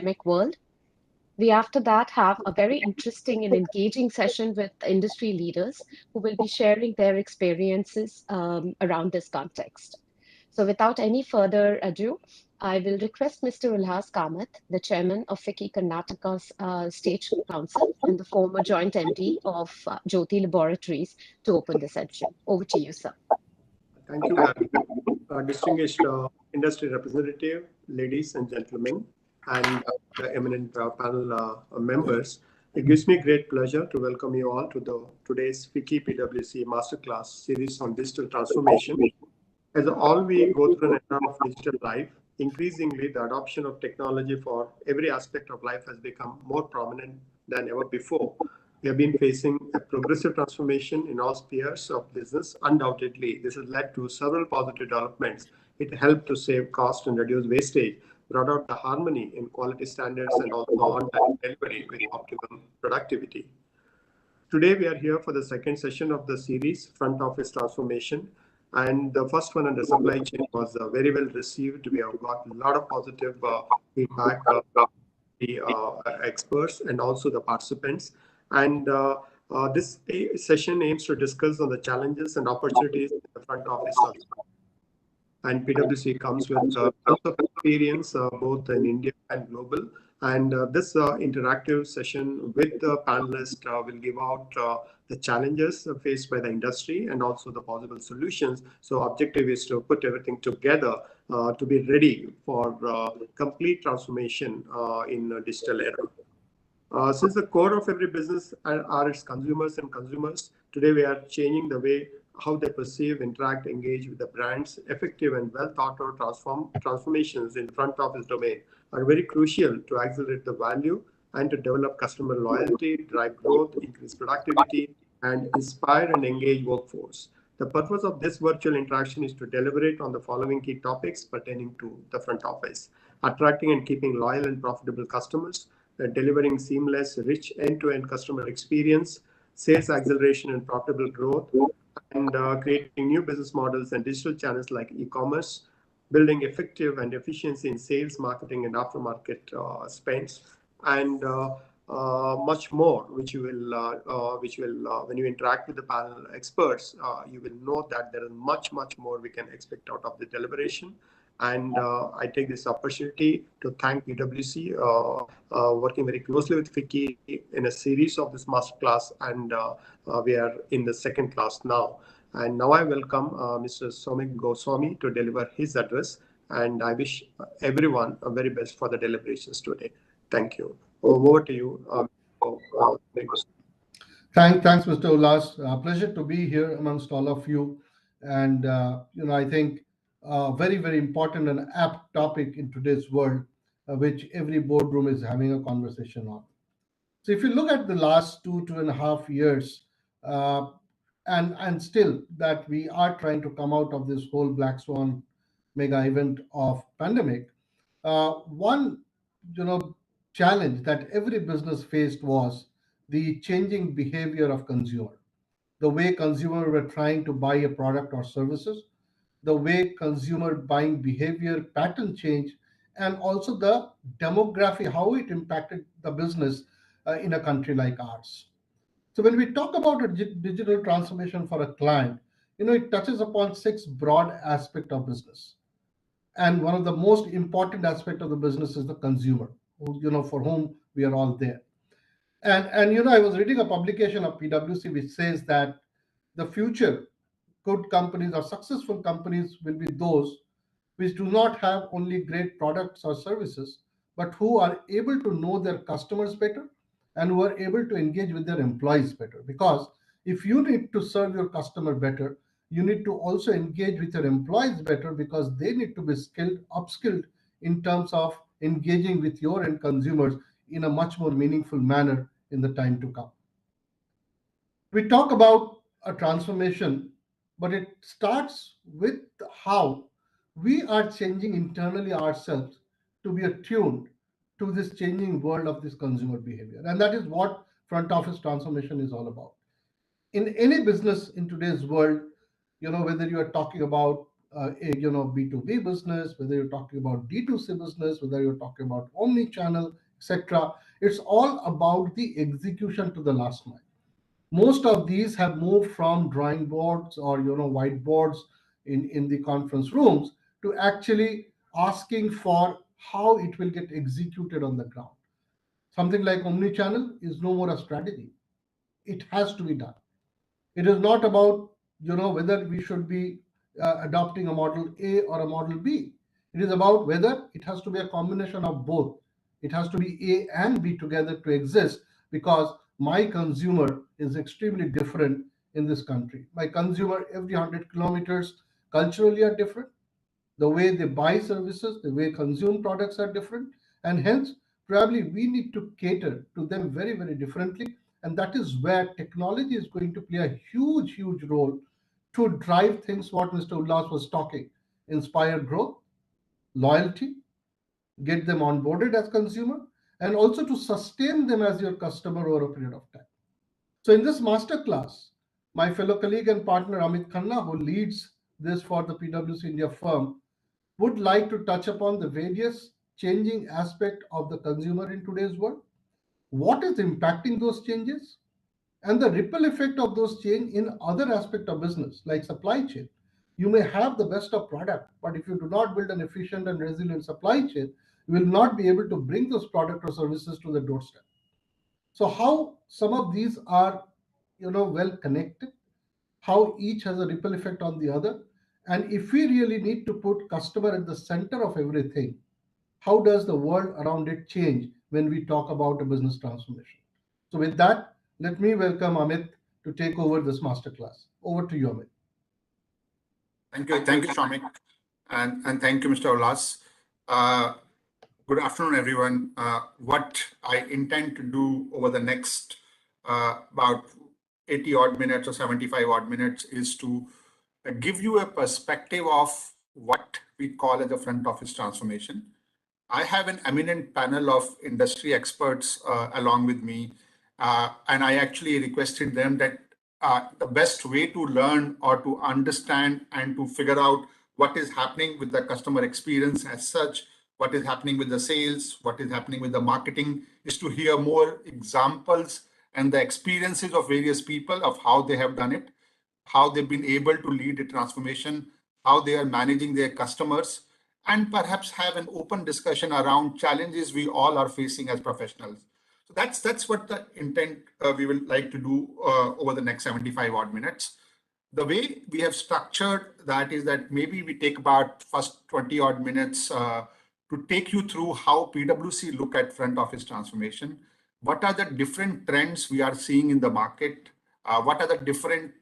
post-pandemic world. We, after that, have a very interesting and engaging session with industry leaders who will be sharing their experiences around this context. So, without any further ado, I will request Mr. Ulhas Kamath, the chairman of FICCI Karnataka's State Council and the former joint MD of Jyoti Laboratories, to open the session. Over to you, sir. Thank you, Gandhi. Distinguished industry representative, ladies and gentlemen, and the eminent panel members. It gives me great pleasure to welcome you all to today's FICCI PwC Masterclass series on digital transformation. As all we go through an era of digital life, increasingly the adoption of technology for every aspect of life has become more prominent than ever before. We have been facing a progressive transformation in all spheres of business. Undoubtedly, this has led to several positive developments. It helped to save cost and reduce wastage, brought out the harmony in quality standards, and also on-time delivery with optimum productivity. Today, we are here for the second session of the series, Front Office Transformation. And the first one on the supply chain was very well received. We have got a lot of positive feedback from the experts and also the participants. And this session aims to discuss on the challenges and opportunities in the front office. And PwC comes with tons of experience both in India and global. And this interactive session with the panelists will give out the challenges faced by the industry and also the possible solutions. So objective is to put everything together to be ready for complete transformation in a digital era. Since the core of every business are its consumers and consumers, today we are changing the way how they perceive, interact, engage with the brands. Effective and well thought out transformations in front office domain are very crucial to accelerate the value and to develop customer loyalty, drive growth, increase productivity, and inspire and engage workforce. The purpose of this virtual interaction is to deliberate on the following key topics pertaining to the front office: attracting and keeping loyal and profitable customers, delivering seamless, rich end-to-end customer experience, sales acceleration and profitable growth, and creating new business models and digital channels like e-commerce, building effective and efficiency in sales, marketing, and aftermarket spends, and much more, which will when you interact with the panel experts, you will know that there is much more we can expect out of the deliberation. And I take this opportunity to thank PwC, working very closely with FICCI in a series of this masterclass, and we are in the second class now. And now I welcome Mr. Somik Goswami to deliver his address, and I wish everyone the very best for the deliberations today. Thank you. Over to you. Thanks, Mr. Ulhas. Pleasure to be here amongst all of you. And, I think very important and apt topic in today's world, which every boardroom is having a conversation on. So if you look at the last 2.5 years, and still that we are trying to come out of this whole black swan mega event of pandemic, one challenge that every business faced was the changing behavior of consumer, the way consumer were trying to buy a product or services, the way consumer buying behavior pattern change, and also the demography, how it impacted the business in a country like ours. So when we talk about a digital transformation for a client, it touches upon 6 broad aspects of business. And one of the most important aspect of the business is the consumer, for whom we are all there. And I was reading a publication of PwC which says that the future good companies or successful companies will be those which do not have only great products or services, but who are able to know their customers better and who are able to engage with their employees better. Because if you need to serve your customer better, you need to also engage with your employees better, because they need to be upskilled in terms of engaging with your end consumers in a much more meaningful manner in the time to come. We talk about a transformation, but it starts with how we are changing internally ourselves to be attuned to this changing world of this consumer behavior. And that is what front office transformation is all about. In any business in today's world, whether you are talking about B2B business, whether you're talking about D2C business, whether you're talking about omni-channel, etc. It's all about the execution to the last mile. Most of these have moved from drawing boards or whiteboards in the conference rooms to actually asking for how it will get executed on the ground. Something like omni-channel is no more a strategy. It has to be done. It is not about whether we should be adopting a model A or a model B. It is about whether it has to be a combination of both. It has to be A and B together to exist, because my consumer is extremely different in this country. My consumer every 100 kilometers culturally are different. The way they buy services, the way consume products are different, and hence probably we need to cater to them very, very differently. And that is where technology is going to play a huge, huge role to drive things what Mr. Ullas was talking: inspire growth, loyalty, get them onboarded as consumer, and also to sustain them as your customer over a period of time. So in this masterclass, my fellow colleague and partner Amit Khanna, who leads this for the PwC India firm, would like to touch upon the various changing aspect of the consumer in today's world, what is impacting those changes, and the ripple effect of those change in other aspect of business like supply chain. You may have the best of product, but if you do not build an efficient and resilient supply chain, you will not be able to bring those product or services to the doorstep. So how some of these are well connected, how each has a ripple effect on the other, and if we really need to put customer at the center of everything, how does the world around it change when we talk about a business transformation? So with that, let me welcome Amit to take over this masterclass. Over to you, Amit. Thank you, Shamik, and thank you, Mr. Ullas. Uh, Good afternoon, everyone. What I intend to do over the next about 80 odd minutes or 75 odd minutes is to give you a perspective of what we call as a front office transformation. I have an eminent panel of industry experts along with me, and I actually requested them that the best way to learn or to understand and to figure out what is happening with the customer experience as such, what is happening with the sales, what is happening with the marketing, is to hear more examples and the experiences of various people of how they have done it, how they've been able to lead a transformation, how they are managing their customers, and perhaps have an open discussion around challenges we all are facing as professionals. So that's what the intent we will like to do over the next 75 odd minutes. The way we have structured that is that maybe we take about first 20 odd minutes to take you through how PwC look at front office transformation. What are the different trends we are seeing in the market? What are the different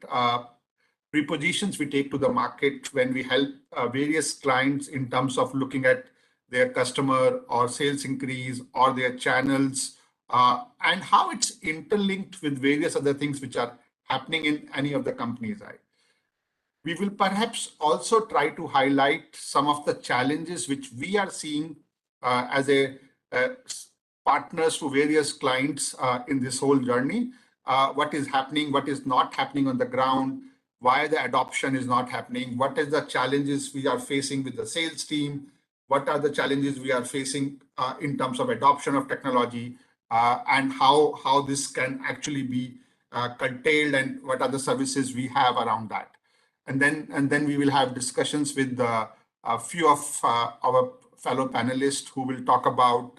prepositions we take to the market when we help various clients in terms of looking at their customer or sales increase or their channels, and how it's interlinked with various other things which are happening in any of the companies, right? We will perhaps also try to highlight some of the challenges which we are seeing as a partners to various clients in this whole journey. What is happening, what is not happening on the ground, why the adoption is not happening, what is the challenges we are facing with the sales team, what are the challenges we are facing in terms of adoption of technology, and how this can actually be curtailed, and what are the services we have around that. And then we will have discussions with a few of our fellow panelists who will talk about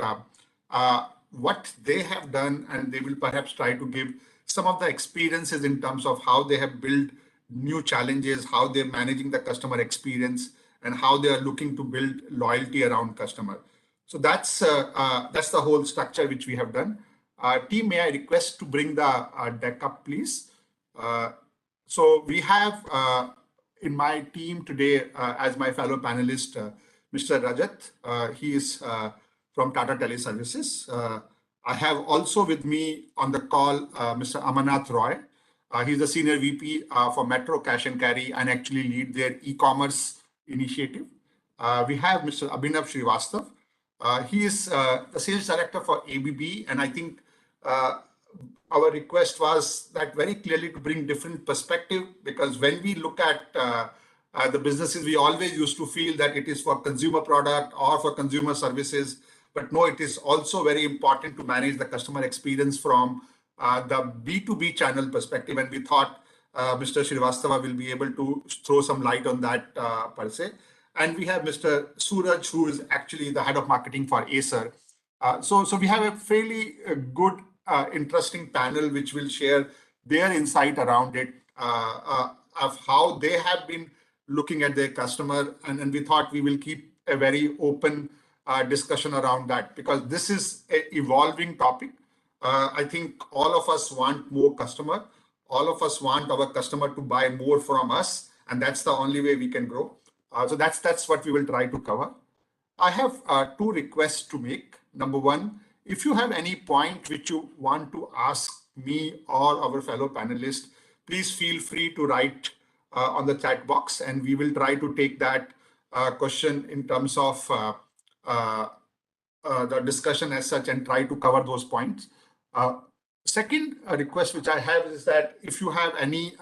what they have done, and they will perhaps try to give some of the experiences in terms of how they have built new challenges, how they're managing the customer experience, and how they are looking to build loyalty around customer. So that's the whole structure which we have done. Team, may I request to bring the deck up, please? So we have in my team today as my fellow panelist, Mr. Rajat. He is from Tata Teleservices. I have also with me on the call Mr. Amarnath Roy. He's the Senior VP for Metro Cash and Carry and actually lead their e-commerce initiative. We have Mr. Abhinav Srivastav. He is the Sales Director for ABB, and I think our request was that very clearly to bring different perspective, because when we look at The businesses, we always used to feel that it is for consumer product or for consumer services, but no, it is also very important to manage the customer experience from the B2B channel perspective. And we thought Mr. Srivastava will be able to throw some light on that per se. And we have Mr. Suraj, who is actually the head of marketing for Acer. So we have a fairly good, interesting panel which will share their insight around it, of how they have been looking at their customer. And we thought we will keep a very open discussion around that, because this is an evolving topic. I think all of us want more customer. All of us want our customer to buy more from us, and that's the only way we can grow. So that's what we will try to cover. I have two requests to make. Number one, if you have any point which you want to ask me or our fellow panelists, please feel free to write on the chat box, and we will try to take that question in terms of the discussion as such and try to cover those points. Second request which I have is that if you have any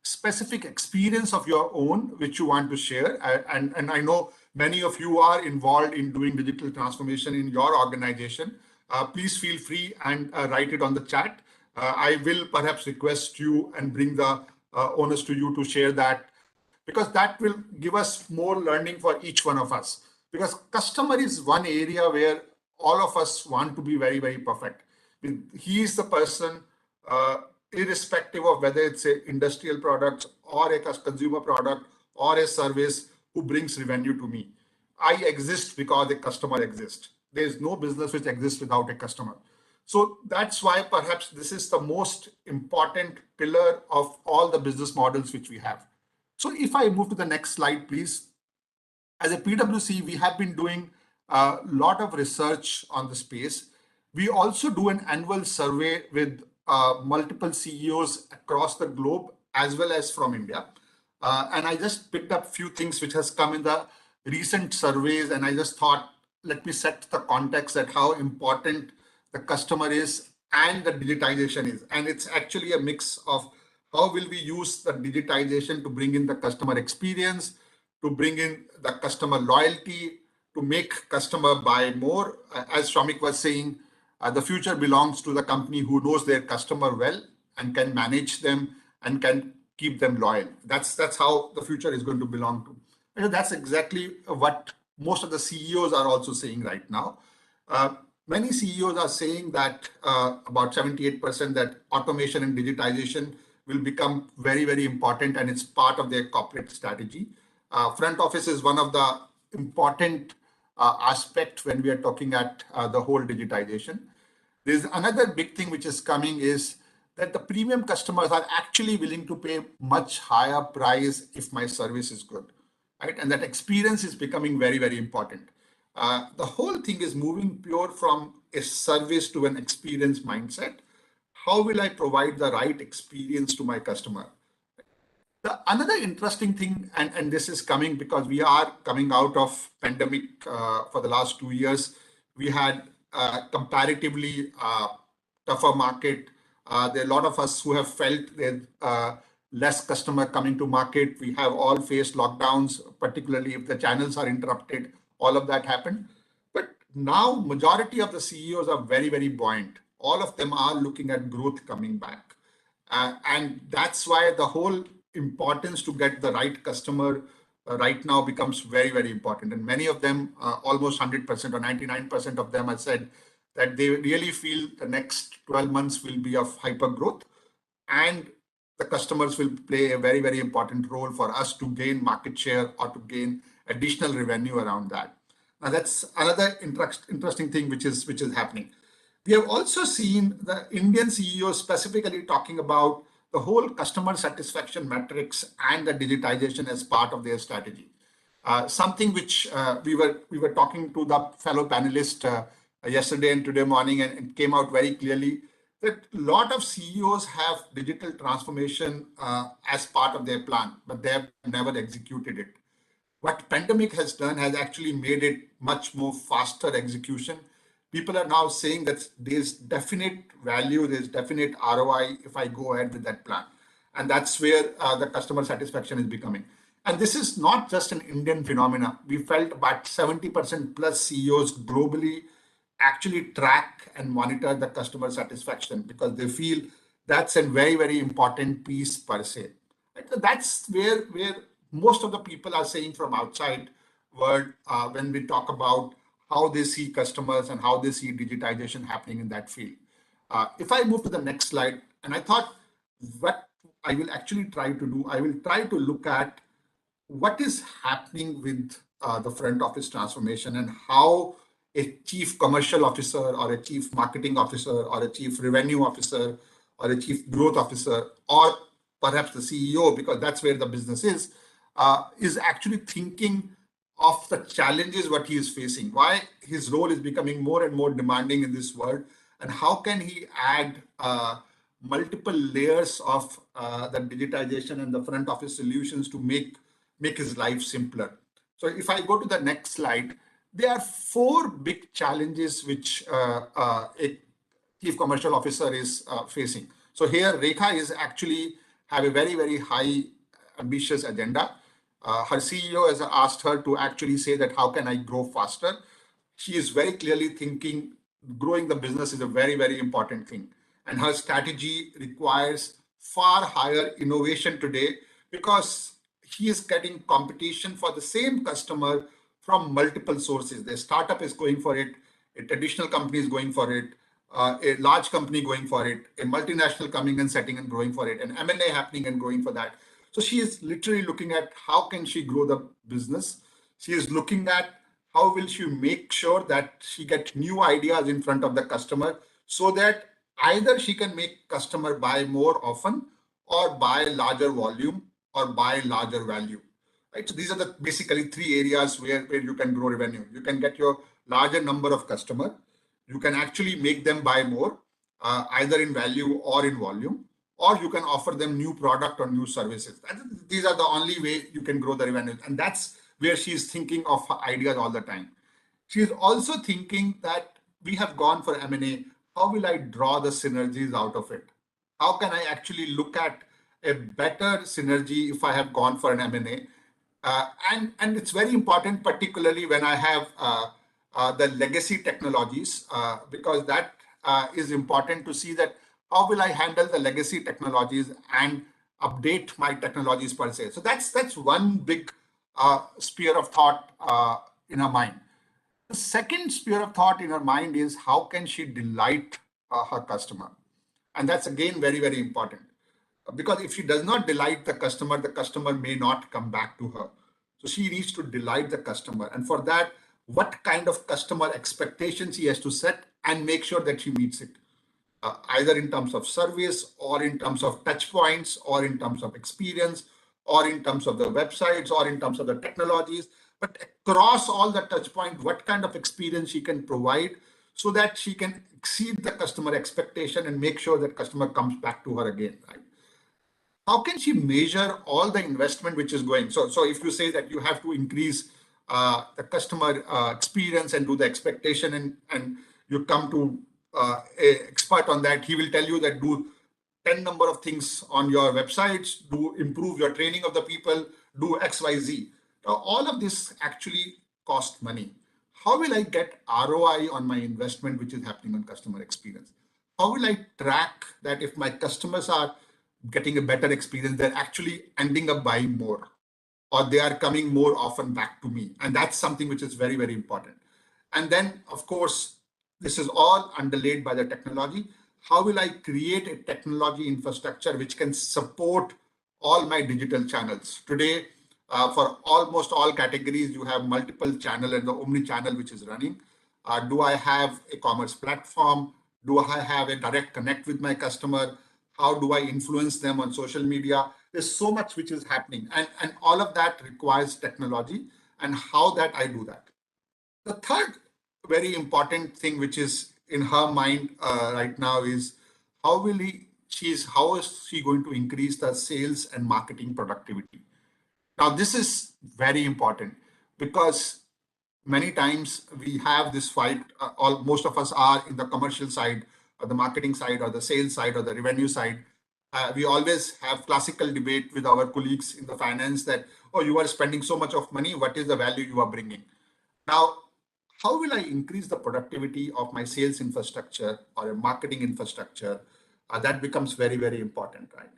specific experience of your own which you want to share, and I know many of you are involved in doing digital transformation in your organization, please feel free and write it on the chat. I will perhaps request you and bring the onus to you to share that, because that will give us more learning for each one of us. Because customer is one area where all of us want to be very, very perfect. He is the person, irrespective of whether it's an industrial product or a consumer product or a service, who brings revenue to me. I exist because the customer exists. There is no business which exists without a customer. So that's why perhaps this is the most important pillar of all the business models which we have. So if I move to the next slide, please. As a PwC, we have been doing a lot of research on the space. We also do an annual survey with multiple CEOs across the globe, as well as from India. And I just picked up a few things which has come in the recent surveys, and I just thought, let me set the context at how important the customer is and the digitization is. And it's actually a mix of how will we use the digitization to bring in the customer experience, to bring in the customer loyalty, to make customer buy more. As Shramik was saying, the future belongs to the company who knows their customer well and can manage them and can keep them loyal. That's how the future is going to belong to. And that's exactly what most of the CEOs are also saying right now. Many CEOs are saying that about 78% that automation and digitization will become very, very important, and it's part of their corporate strategy. Front office is one of the important aspect when we are talking at the whole digitization. There's another big thing which is coming is that the premium customers are actually willing to pay much higher price if my service is good, right? And that experience is becoming very, very important. The whole thing is moving pure from a service to an experience mindset. How will I provide the right experience to my customer? Another interesting thing, and this is coming because we are coming out of pandemic for the last 2 years. We had comparatively tougher market. There are a lot of us who have felt there's less customer coming to market. We have all faced lockdowns, particularly if the channels are interrupted. All of that happened. But now majority of the CEOs are very, very buoyant. All of them are looking at growth coming back. And that's why the whole importance to get the right customer right now becomes very, very important. And many of them, almost 100% or 99% of them have said that they really feel the next 12 months will be of hyper growth, and the customers will play a very, very important role for us to gain market share or to gain additional revenue around that. Now that's another interesting thing which is happening. We have also seen the Indian CEOs specifically talking about the whole customer satisfaction metrics and the digitization as part of their strategy. Something which we were talking to the fellow panelists yesterday and today morning, and it came out very clearly that a lot of CEOs have digital transformation as part of their plan, but they have never executed it. What pandemic has done has actually made it much more faster execution. People are now saying that there's definite value, there's definite ROI if I go ahead with that plan. And that's where the customer satisfaction is becoming. And this is not just an Indian phenomena. We felt about 70% plus CEOs globally actually track and monitor the customer satisfaction because they feel that's a very, very important piece per se. Right? So that's where most of the people are saying from outside world when we talk about how they see customers and how they see digitization happening in that field. If I move to the next slide, and I thought what I will actually try to do, I will try to look at what is happening with the front office transformation and how a chief commercial officer or a chief marketing officer or a chief revenue officer or a chief growth officer or perhaps the CEO, because that's where the business is actually thinking of the challenges what he is facing, why his role is becoming more and more demanding in this world, and how can he add multiple layers of the digitization and the front office solutions to make his life simpler. So if I go to the next slide, there are four big challenges which a chief commercial officer is facing. So here Rekha is actually have a very, very high ambitious agenda. Her CEO has asked her to actually say that how can I grow faster? She is very clearly thinking growing the business is a very, very important thing. And her strategy requires far higher innovation today because he is getting competition for the same customer from multiple sources. The startup is going for it, a traditional company is going for it, a large company going for it, a multinational coming and setting and growing for it, an M&A happening and growing for that. So she is literally looking at how can she grow the business. She is looking at how will she make sure that she gets new ideas in front of the customer so that either she can make customer buy more often or buy larger volume or buy larger value. Right? So these are the basically three areas where you can grow revenue. You can get your larger number of customer. You can actually make them buy more, either in value or in volume, or you can offer them new product or new services. These are the only way you can grow the revenue. And that's where she's thinking of ideas all the time. She is also thinking that we have gone for M&A. How will I draw the synergies out of it? How can I actually look at a better synergy if I have gone for an M&A? And it's very important, particularly when I have the legacy technologies, because that is important to see that how will I handle the legacy technologies and update my technologies per se. So that's one big sphere of thought in her mind. The second sphere of thought in her mind is how can she delight her customer? And that's again very, very important. Because if she does not delight the customer may not come back to her. So she needs to delight the customer. And for that, what kind of customer expectations she has to set and make sure that she meets it. Either in terms of service or in terms of touch points or in terms of experience or in terms of the websites or in terms of the technologies, but across all the touch points, what kind of experience she can provide so that she can exceed the customer expectation and make sure that customer comes back to her again, right? How can she measure all the investment which is going? So if you say that you have to increase the customer experience and do the expectation and you come to a expert on that, he will tell you that do 10 number of things on your websites, do improve your training of the people, do XYZ. Now, all of this actually cost money. How will I get ROI on my investment, which is happening on customer experience? How will I track that if my customers are getting a better experience, they're actually ending up buying more or they are coming more often back to me? And that's something which is very, very important. And then, of course, this is all underlaid by the technology. How will I create a technology infrastructure which can support all my digital channels? Today, for almost all categories, you have multiple channel and the omni channel which is running. Do I have a commerce platform? Do I have a direct connect with my customer? How do I influence them on social media? There's so much which is happening. And all of that requires technology and how that I do that. The third very important thing which is in her mind right now is how is she going to increase the sales and marketing productivity? Now, this is very important because many times we have this fight, most of us are in the commercial side or the marketing side or the sales side or the revenue side. We always have classical debate with our colleagues in the finance that, oh, you are spending so much of money, what is the value you are bringing? Now, how will I increase the productivity of my sales infrastructure or a marketing infrastructure? That becomes very, very important, right?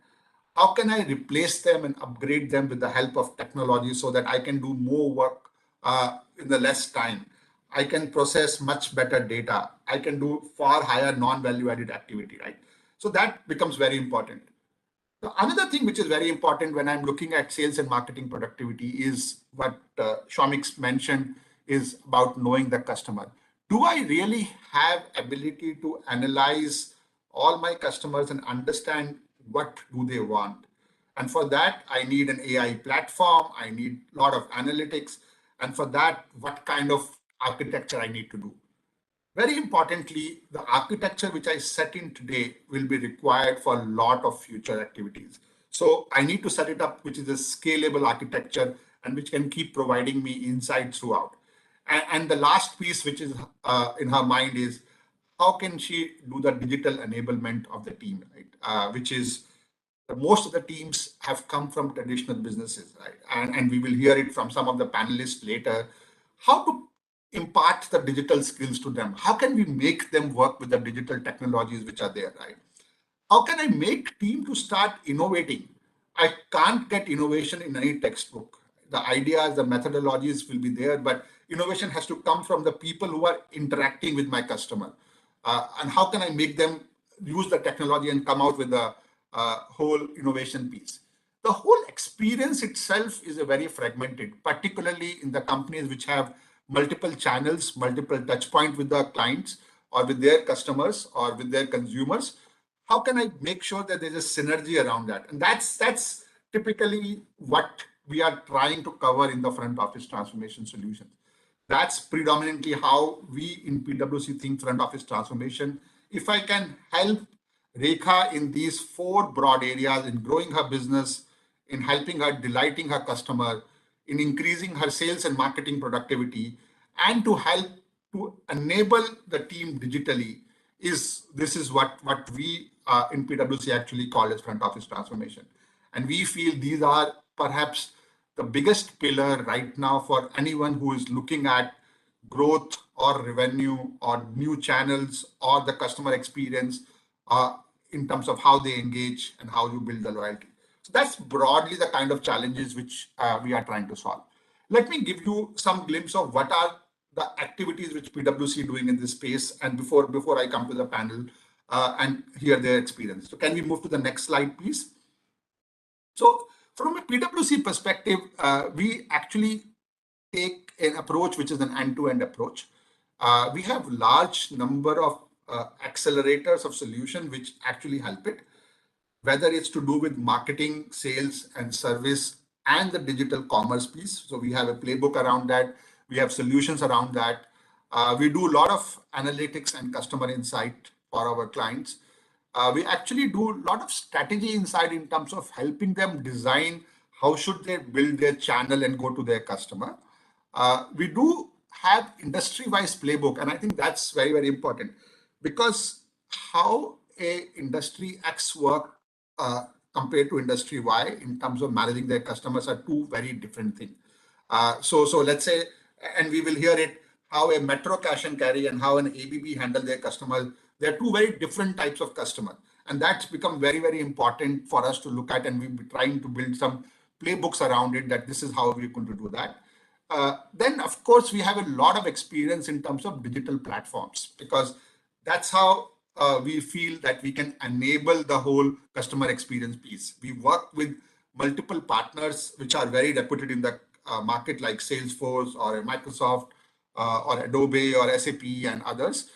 How can I replace them and upgrade them with the help of technology so that I can do more work in the less time? I can process much better data. I can do far higher non-value added activity, right? So that becomes very important. The another thing which is very important when I'm looking at sales and marketing productivity is what Shomik mentioned is about knowing the customer. Do I really have ability to analyze all my customers and understand what do they want? And for that, I need an AI platform. I need a lot of analytics. And for that, what kind of architecture I need to do? Very importantly, the architecture which I set in today will be required for a lot of future activities. So I need to set it up, which is a scalable architecture and which can keep providing me insight throughout. And the last piece, which is in her mind, is how can she do the digital enablement of the team, right? Which is most of the teams have come from traditional businesses, right? And we will hear it from some of the panelists later. How to impart the digital skills to them? How can we make them work with the digital technologies which are there, right? How can I make team to start innovating? I can't get innovation in any textbook. The ideas, the methodologies will be there, but innovation has to come from the people who are interacting with my customer. And how can I make them use the technology and come out with the whole innovation piece? The whole experience itself is a very fragmented, particularly in the companies which have multiple channels, multiple touch points with the clients or with their customers or with their consumers. How can I make sure that there's a synergy around that? And that's typically what we are trying to cover in the front office transformation solutions. That's predominantly how we in PwC think front office transformation. If I can help Rekha in these four broad areas, in growing her business, in helping her, delighting her customer, in increasing her sales and marketing productivity, and to help to enable the team digitally, this is what we in PwC actually call as front office transformation. And we feel these are perhaps the biggest pillar right now for anyone who is looking at growth or revenue or new channels or the customer experience in terms of how they engage and how you build the loyalty. So that's broadly the kind of challenges which we are trying to solve. Let me give you some glimpse of what are the activities which PwC doing in this space, and before I come to the panel and hear their experience. So can we move to the next slide, please? So from a PwC perspective, we actually take an approach which is an end-to-end approach. We have large number of accelerators of solution which actually help it, whether it's to do with marketing, sales, and service, and the digital commerce piece. So we have a playbook around that. We have solutions around that. We do a lot of analytics and customer insight for our clients. We actually do a lot of strategy insight in terms of helping them design how should they build their channel and go to their customer. We do have industry-wise playbook, and I think that's very, very important, because how a industry X work compared to industry Y in terms of managing their customers are two very different things. So let's say, and we will hear it, how a metro cash and carry and how an ABB handle their customers. They're two very different types of customer. And that's become very, very important for us to look at, and we'll be trying to build some playbooks around it, that this is how we're going to do that. Then, of course, we have a lot of experience in terms of digital platforms, because that's how we feel that we can enable the whole customer experience piece. We work with multiple partners which are very reputed in the market, like Salesforce or Microsoft or Adobe or SAP and others,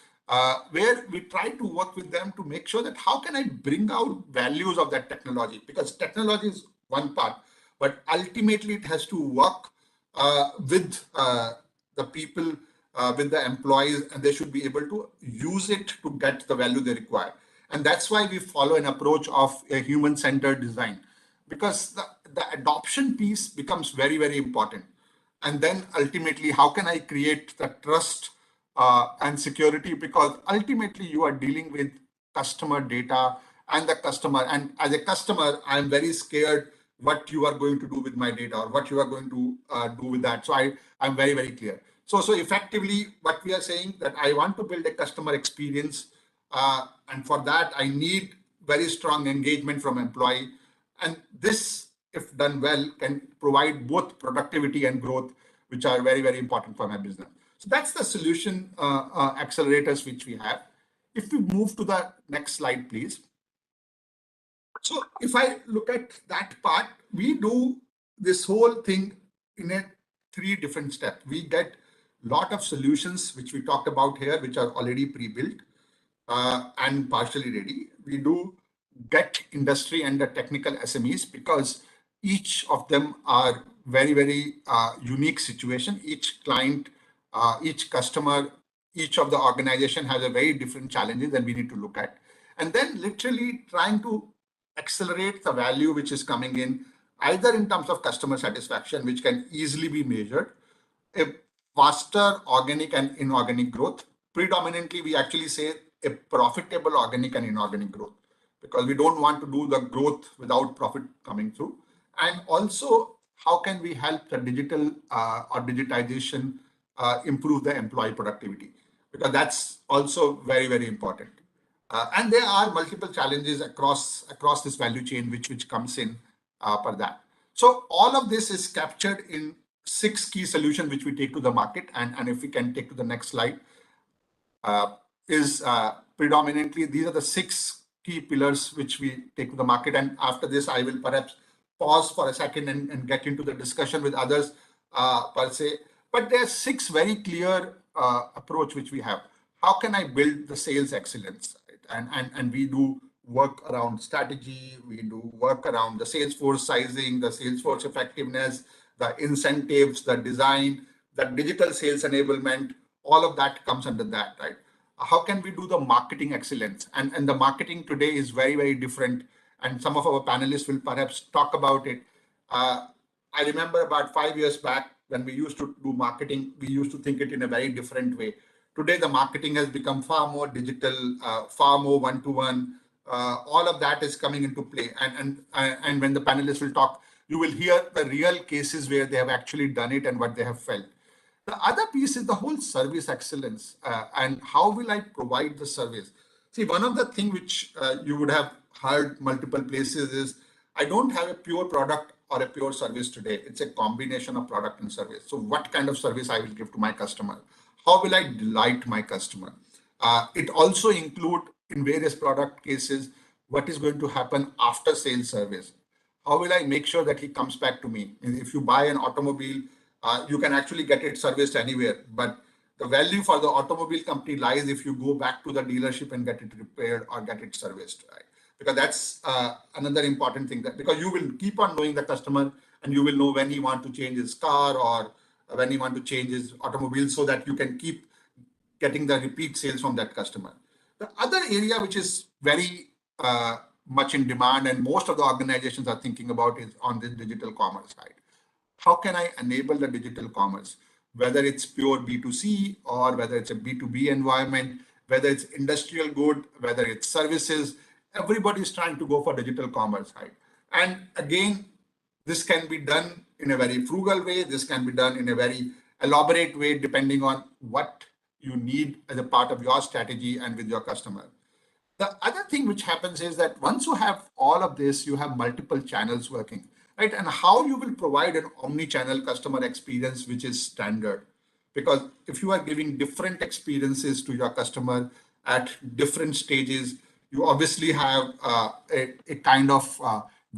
where we try to work with them to make sure that how can I bring out values of that technology, because technology is one part, but ultimately it has to work with the people, with the employees, and they should be able to use it to get the value they require. And that's why we follow an approach of a human-centered design, because the adoption piece becomes very, very important. And then ultimately, how can I create the trust and security? Because ultimately you are dealing with customer data and the customer. And as a customer, I'm very scared what you are going to do with my data or what you are going to do with that. So I'm very, very clear. So effectively, what we are saying that I want to build a customer experience, and for that I need very strong engagement from employee, and this, if done well, can provide both productivity and growth, which are very, very important for my business. So that's the solution accelerators which we have. If we move to the next slide, please. So if I look at that part, we do this whole thing in a 3 different steps. We get lot of solutions which we talked about here, which are already pre-built and partially ready. We do get industry and the technical SMEs, because each of them are very, very unique situation. Each client, each customer, each of the organization has a very different challenges that we need to look at. And then literally trying to accelerate the value which is coming in, either in terms of customer satisfaction, which can easily be measured, a faster organic and inorganic growth. Predominantly, we actually say a profitable organic and inorganic growth, because we don't want to do the growth without profit coming through. And also, how can we help the digital or digitization improve the employee productivity? Because that's also very, very important. And there are multiple challenges across this value chain which comes in for that. So all of this is captured in 6 key solutions which we take to the market. And if we can take to the next slide, is predominantly these are the 6 key pillars which we take to the market. And after this, I will perhaps pause for a second and get into the discussion with others per se. But there are 6 very clear approach which we have. How can I build the sales excellence? And we do work around strategy, we do work around the sales force sizing, the sales force effectiveness, the incentives, the design, the digital sales enablement, all of that comes under that, right? How can we do the marketing excellence? And the marketing today is very, very different. And some of our panelists will perhaps talk about it. I remember about 5 years back when we used to do marketing, we used to think it in a very different way. Today, the marketing has become far more digital, far more one-to-one. All of that is coming into play. And when the panelists will talk, you will hear the real cases where they have actually done it and what they have felt. The other piece is the whole service excellence and how will I provide the service? See, one of the things which you would have heard multiple places is I don't have a pure product or a pure service today. It's a combination of product and service. So what kind of service I will give to my customer? How will I delight my customer? It also include in various product cases, what is going to happen after sales service? How will I make sure that he comes back to me? If you buy an automobile, you can actually get it serviced anywhere. But the value for the automobile company lies if you go back to the dealership and get it repaired or get it serviced, right? Because that's another important thing, that because you will keep on knowing the customer and you will know when he want to change his car or when he want to change his automobile, so that you can keep getting the repeat sales from that customer. The other area which is very much in demand and most of the organizations are thinking about is on the digital commerce side. How can I enable the digital commerce? Whether it's pure B2C or whether it's a B2B environment, whether it's industrial good, whether it's services, everybody is trying to go for digital commerce, right? And again, this can be done in a very frugal way. This can be done in a very elaborate way, depending on what you need as a part of your strategy and with your customer. The other thing which happens is that once you have all of this, you have multiple channels working, right? And how you will provide an omni-channel customer experience, which is standard. Because if you are giving different experiences to your customer at different stages, you obviously have a kind of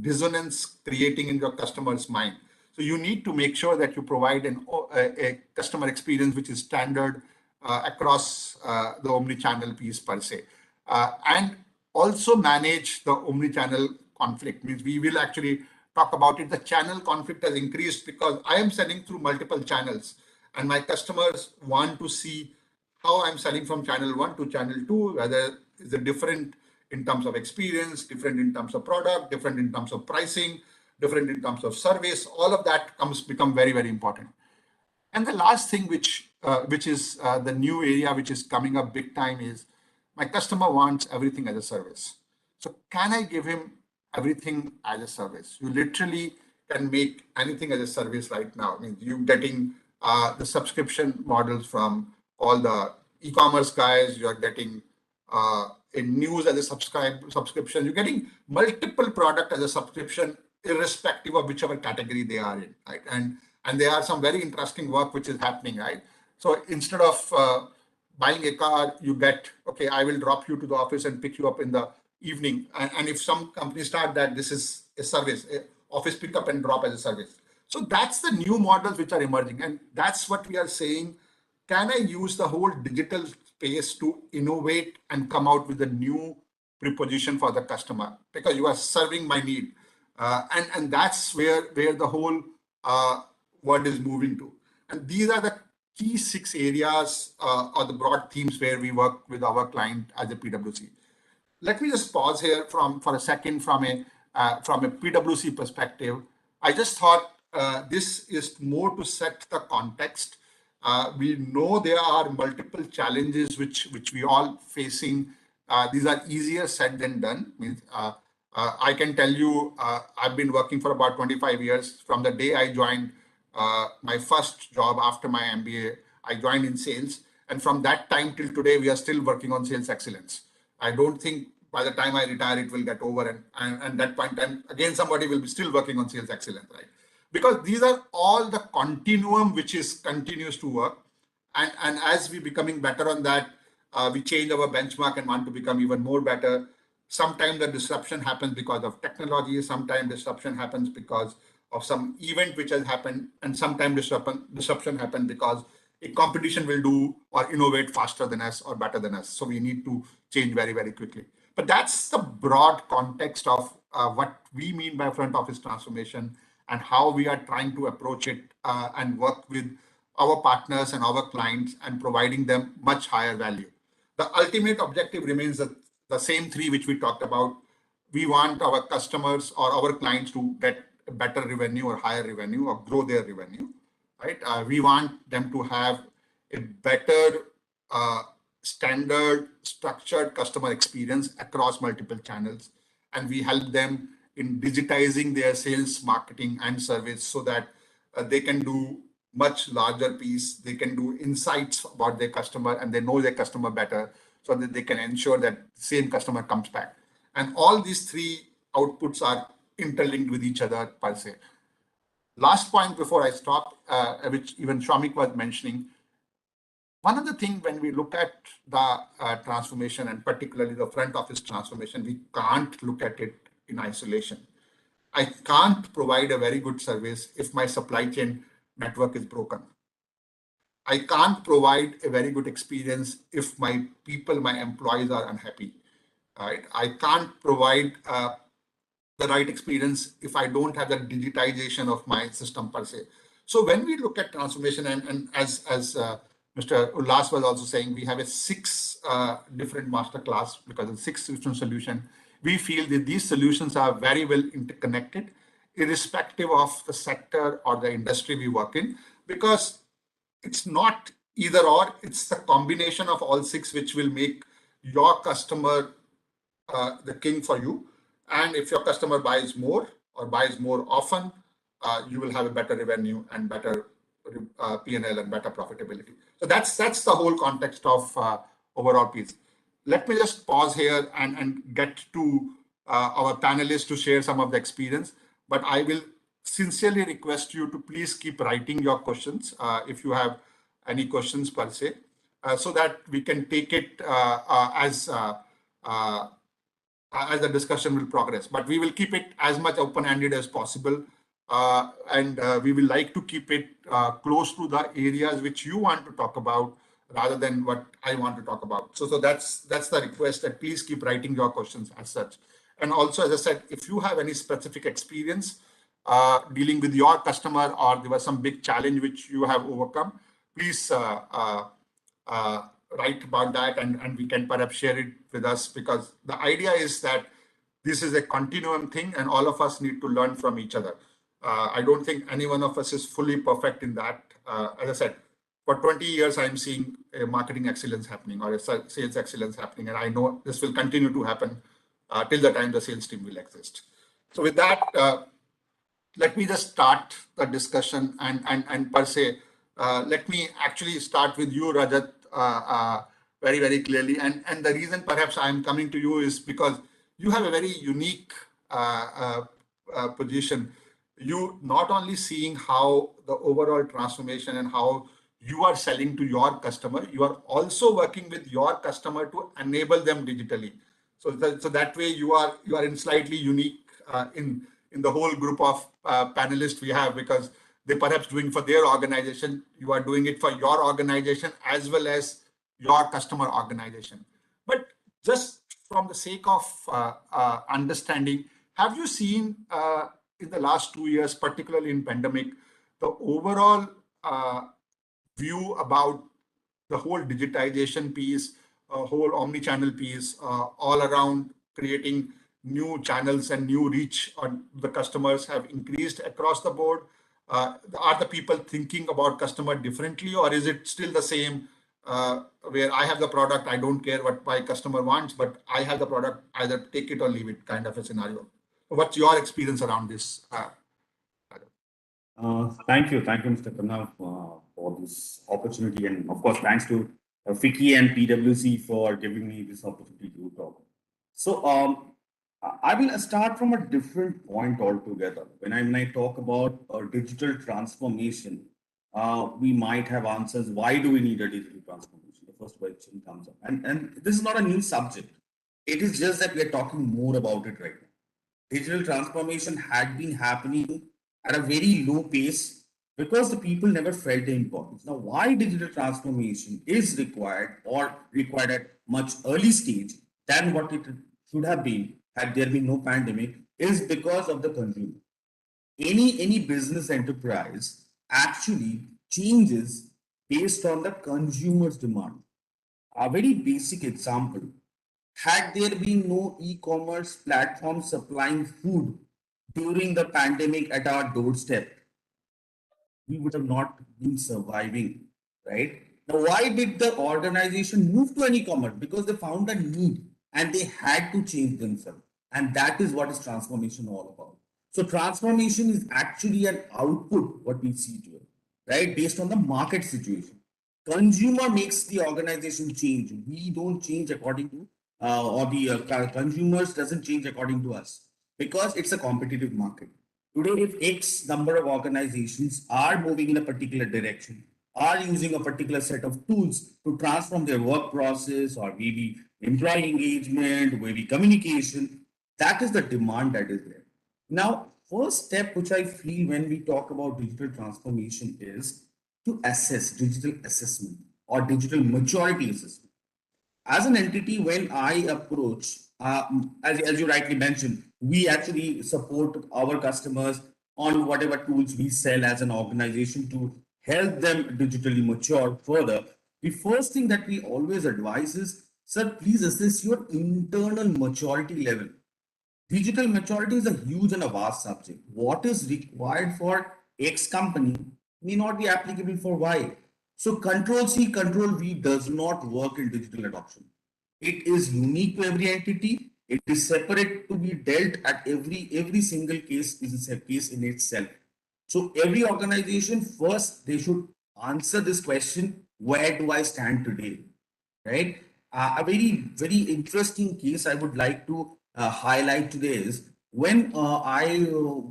dissonance creating in your customer's mind. So you need to make sure that you provide a customer experience which is standard across the omni-channel piece per se. And also manage the omni-channel conflict. Means we will actually talk about it. The channel conflict has increased because I am selling through multiple channels and my customers want to see how I'm selling from channel 1 to channel 2, whether is it different in terms of experience, different in terms of product, different in terms of pricing, different in terms of service. All of that become very, very important. And the last thing which is the new area which is coming up big time is my customer wants everything as a service. So can I give him everything as a service? You literally can make anything as a service right now. I mean, you getting the subscription models from all the e-commerce guys. You are getting in news as a subscription. You're getting multiple product as a subscription, irrespective of whichever category they are in, right? And there are some very interesting work which is happening, right? So instead of buying a car, you get, okay, I will drop you to the office and pick you up in the evening. And if some companies start that, this is a service, a office pickup and drop as a service. So that's the new models which are emerging. And that's what we are saying. Can I use the whole digital space to innovate and come out with a new proposition for the customer? Because you are serving my need. And that's where the whole world is moving to. And these are the key 6 areas or the broad themes where we work with our client as a PwC. Let me just pause here for a second from a PwC perspective. I just thought this is more to set the context. We know there are multiple challenges which we all facing. These are easier said than done. I can tell you, I've been working for about 25 years. From the day I joined my first job after my MBA, I joined in sales. And from that time till today, we are still working on sales excellence. I don't think by the time I retire, it will get over. And that point in time, again, somebody will be still working on sales excellence, right? Because these are all the continuum which continues to work. And as we becoming better on that, we change our benchmark and want to become even more better. Sometimes the disruption happens because of technology. Sometimes disruption happens because of some event which has happened. And sometimes disruption happens because a competition will do or innovate faster than us or better than us. So we need to change very, very quickly. But that's the broad context of what we mean by front office transformation and how we are trying to approach it and work with our partners and our clients and providing them much higher value. The ultimate objective remains the same 3 which we talked about. We want our customers or our clients to get better revenue or higher revenue or grow their revenue, right? We want them to have a better standard structured customer experience across multiple channels. And we help them in digitizing their sales, marketing, and service so that they can do much larger piece. They can do insights about their customer and they know their customer better so that they can ensure that the same customer comes back. And all these 3 outputs are interlinked with each other per se. Last point before I stop, which even Shramik was mentioning, one of the things when we look at the transformation and particularly the front office transformation, we can't look at it in isolation. I can't provide a very good service if my supply chain network is broken. I can't provide a very good experience if my people, my employees are unhappy. Right? I can't provide the right experience if I don't have the digitization of my system per se. So when we look at transformation, and as Mr. Ullas was also saying, we have a 6 different master class because of 6 different solutions. We feel that these solutions are very well interconnected, irrespective of the sector or the industry we work in, because it's not either or, it's the combination of all 6 which will make your customer the king for you. And if your customer buys more or buys more often, you will have a better revenue and better P&L and better profitability. So that's the whole context of overall piece. Let me just pause here and get to our panelists to share some of the experience. But I will sincerely request you to please keep writing your questions if you have any questions per se, so that we can take it as the discussion will progress. But we will keep it as much open-ended as possible. And we will like to keep it close to the areas which you want to talk about rather than what I want to talk about. So that's the request, that please keep writing your questions as such. And also, as I said, if you have any specific experience dealing with your customer or there was some big challenge which you have overcome, please write about that and we can perhaps share it with us, because the idea is that this is a continuum thing and all of us need to learn from each other. I don't think any one of us is fully perfect in that. As I said, for 20 years, I'm seeing a marketing excellence happening or a sales excellence happening, and I know this will continue to happen till the time the sales team will exist. So with that, let me just start the discussion and per se, let me actually start with you, Rajat, very, very clearly. And the reason perhaps I'm coming to you is because you have a very unique position. You not only seeing how the overall transformation and how you are selling to your customer, you are also working with your customer to enable them digitally. So that way you are in slightly unique in the whole group of panelists we have, because they perhaps doing for their organization, you are doing it for your organization as well as your customer organization. But just from the sake of understanding, have you seen in the last 2 years, particularly in pandemic, the overall view about the whole digitization piece, whole omni-channel piece, all around creating new channels and new reach on the customers have increased across the board? Are the people thinking about customer differently, or is it still the same, where I have the product, I don't care what my customer wants, but I have the product, either take it or leave it kind of a scenario? What's your experience around this? Thank you, Mr. Pranav, for this opportunity, and of course, thanks to Fiki and PwC for giving me this opportunity to talk. So, I will start from a different point altogether. When I talk about digital transformation, we might have answers. Why do we need a digital transformation? The first question comes up, and this is not a new subject. It is just that we are talking more about it right now. Digital transformation had been happening at a very low pace because the people never felt the importance. Now, why digital transformation is required or required at much early stage than what it should have been had there been no pandemic is because of the consumer. Any business enterprise actually changes based on the consumer's demand. A very basic example: had there been no e-commerce platform supplying food during the pandemic at our doorstep, we would have not been surviving, right? Now, why did the organization move to an e-commerce? Because they found a need and they had to change themselves. And that is what is transformation all about. So transformation is actually an output, what we see to it, right? Based on the market situation. Consumer makes the organization change. We don't change according to, or the consumers doesn't change according to us, because it's a competitive market. Today, if X number of organizations are moving in a particular direction, are using a particular set of tools to transform their work process or maybe employee engagement, maybe communication, that is the demand that is there. Now, first step which I feel when we talk about digital transformation is to assess digital assessment or digital maturity assessment. As an entity, when I approach, as you rightly mentioned, we actually support our customers on whatever tools we sell as an organization to help them digitally mature further. The first thing that we always advise is, sir, please assess your internal maturity level. Digital maturity is a huge and a vast subject. What is required for X company may not be applicable for Y. So control C, control V does not work in digital adoption. It is unique to every entity. It is separate to be dealt at every single case is a case in itself. So every organization first they should answer this question: where do I stand today? Right? A very interesting case I would like to highlight today is when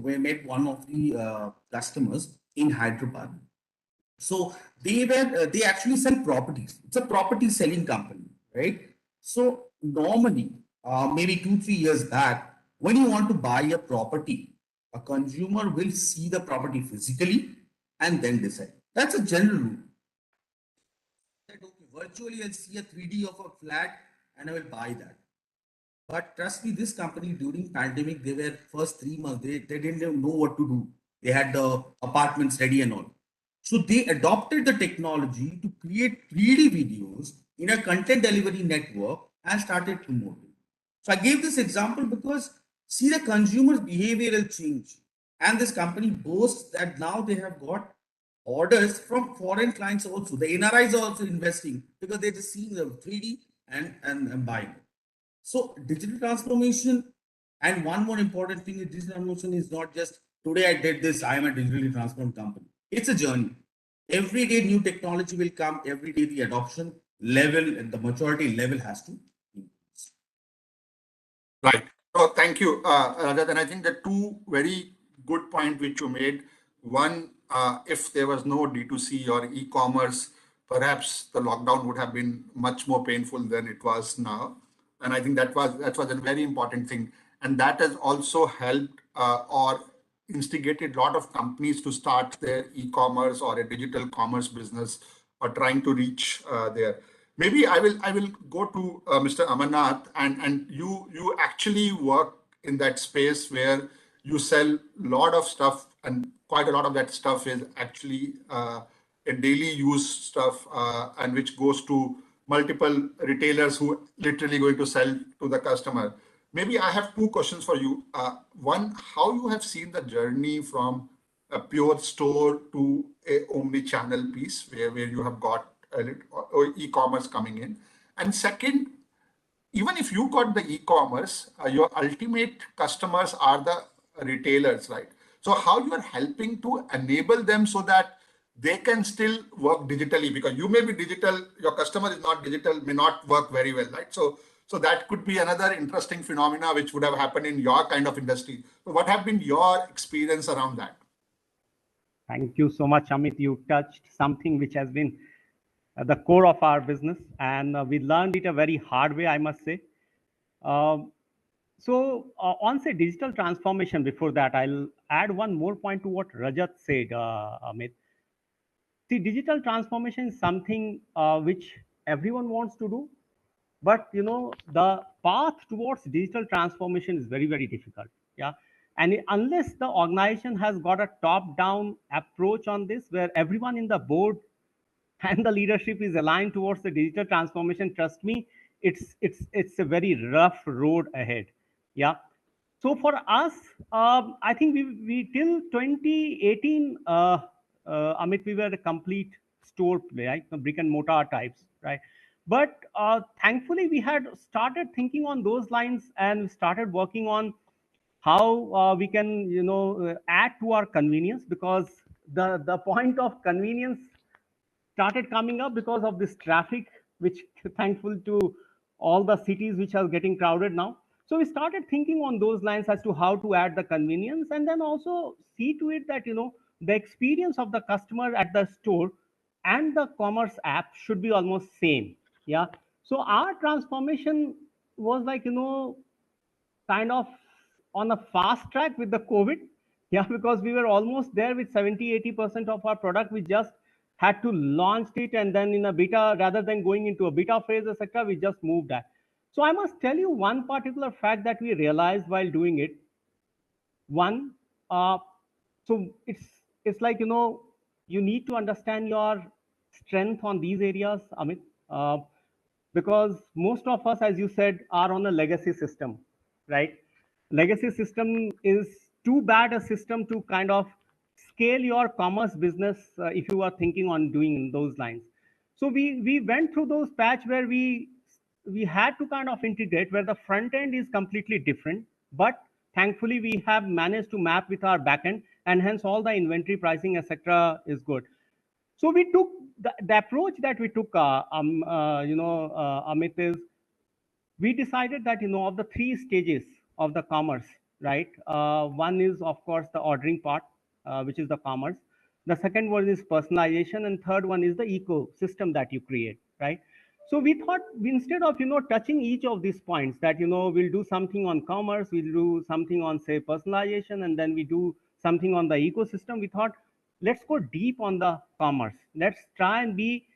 we met one of the customers in Hyderabad. So they actually sell properties. It's a property selling company, right? So normally, maybe 2 3 years back, when you want to buy a property, a consumer will see the property physically and then decide. That's a general rule. That okay, virtually I'll see a 3D of a flat and I will buy that. But trust me, this company during pandemic, they were first 3 months, they didn't even know what to do. They had the apartments ready and all. So they adopted the technology to create 3D videos in a content delivery network and started promoting. So I gave this example because see the consumer's behavioral change. And this company boasts that now they have got orders from foreign clients also. The NRIs are also investing because they're just seeing the 3D and buying. So digital transformation, and one more important thing is digital transformation is not just today I did this, I am a digitally transformed company. It's a journey. Every day new technology will come, every day the adoption level and the maturity level has to increase. Right. So thank you, Rajat. And I think the two very good point which you made. One, if there was no D2C or e-commerce, perhaps the lockdown would have been much more painful than it was now. And I think that was a very important thing. And that has also helped or instigated a lot of companies to start their e-commerce or a digital commerce business or trying to reach there. Maybe I will go to Mr. Amarnath, and you actually work in that space where you sell a lot of stuff, and quite a lot of that stuff is actually a daily use stuff, and which goes to multiple retailers who literally going to sell to the customer. Maybe I have two questions for you. One, how you have seen the journey from a pure store to a omni-channel piece where you have got or e-commerce coming in. And second, even if you got the e-commerce, your ultimate customers are the retailers, right? So how you are helping to enable them so that they can still work digitally, because you may be digital, your customer is not digital, may not work very well, right? So that could be another interesting phenomena which would have happened in your kind of industry. So what have been your experience around that? Thank you so much, Amit. You touched something which has been at the core of our business, and we learned it a very hard way, I must say. On say digital transformation, before that, I'll add one more point to what Rajat said, Amit. See, digital transformation is something which everyone wants to do, but the path towards digital transformation is very, very difficult. Yeah. And unless the organization has got a top down approach on this, where everyone in the board and the leadership is aligned towards the digital transformation, trust me, it's a very rough road ahead. Yeah. So for us, I think we till 2018, Amit, we were a complete store play, right? The brick and mortar types, right? But thankfully, we had started thinking on those lines and started working on how we can, add to our convenience, because the point of convenience started coming up because of this traffic, which thankful to all the cities which are getting crowded now. So we started thinking on those lines as to how to add the convenience, and then also see to it that the experience of the customer at the store and the commerce app should be almost same. Yeah. So our transformation was like kind of on a fast track with the COVID. Yeah, because we were almost there with 70-80% of our product. We just had to launch it, and then in a beta, rather than going into a beta phase, etc., we just moved that. So I must tell you one particular fact that we realized while doing it. One, uh, so it's like you need to understand your strength on these areas, Amit, because most of us, as you said, are on a legacy system, right? Legacy system is too bad a system to kind of scale your commerce business if you are thinking on doing those lines. So we went through those patch where we had to kind of integrate, where the front end is completely different, but thankfully we have managed to map with our backend, and hence all the inventory pricing, etc., is good. So we took the approach that we took, Amit, is we decided that of the three stages of the commerce, right? One is of course the ordering part, which is the commerce. The second one is personalization, and third one is the ecosystem that you create, right? So we thought, instead of touching each of these points, that we'll do something on commerce, we'll do something on say personalization, and then we do something on the ecosystem. We thought, let's go deep on the commerce. Let's try and be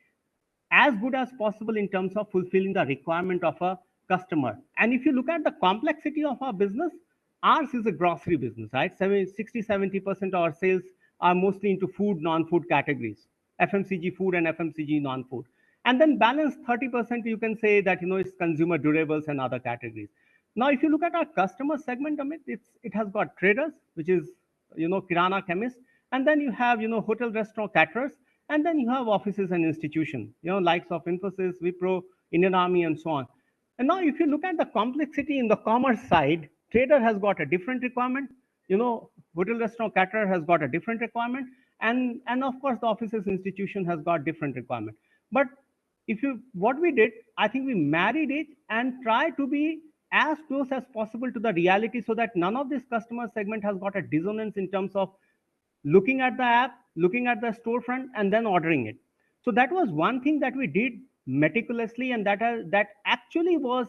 as good as possible in terms of fulfilling the requirement of a customer. And if you look at the complexity of our business, ours is a grocery business, right? 60-70% of our sales are mostly into food, non-food categories, FMCG food and FMCG non-food. And then balance 30%, you can say that it's consumer durables and other categories. Now, if you look at our customer segment, Amit, it has got traders, which is kirana chemists, and then you have hotel, restaurant, caterers, and then you have offices and institutions, likes of Infosys, Wipro, Indian Army, and so on. And now if you look at the complexity in the commerce side, trader has got a different requirement, hotel, restaurant, caterer has got a different requirement, and of course the offices institution has got different requirement. But what we did, I think we married it and try to be as close as possible to the reality, so that none of this customer segment has got a dissonance in terms of looking at the app, looking at the storefront, and then ordering it. So that was one thing that we did meticulously, and that actually was,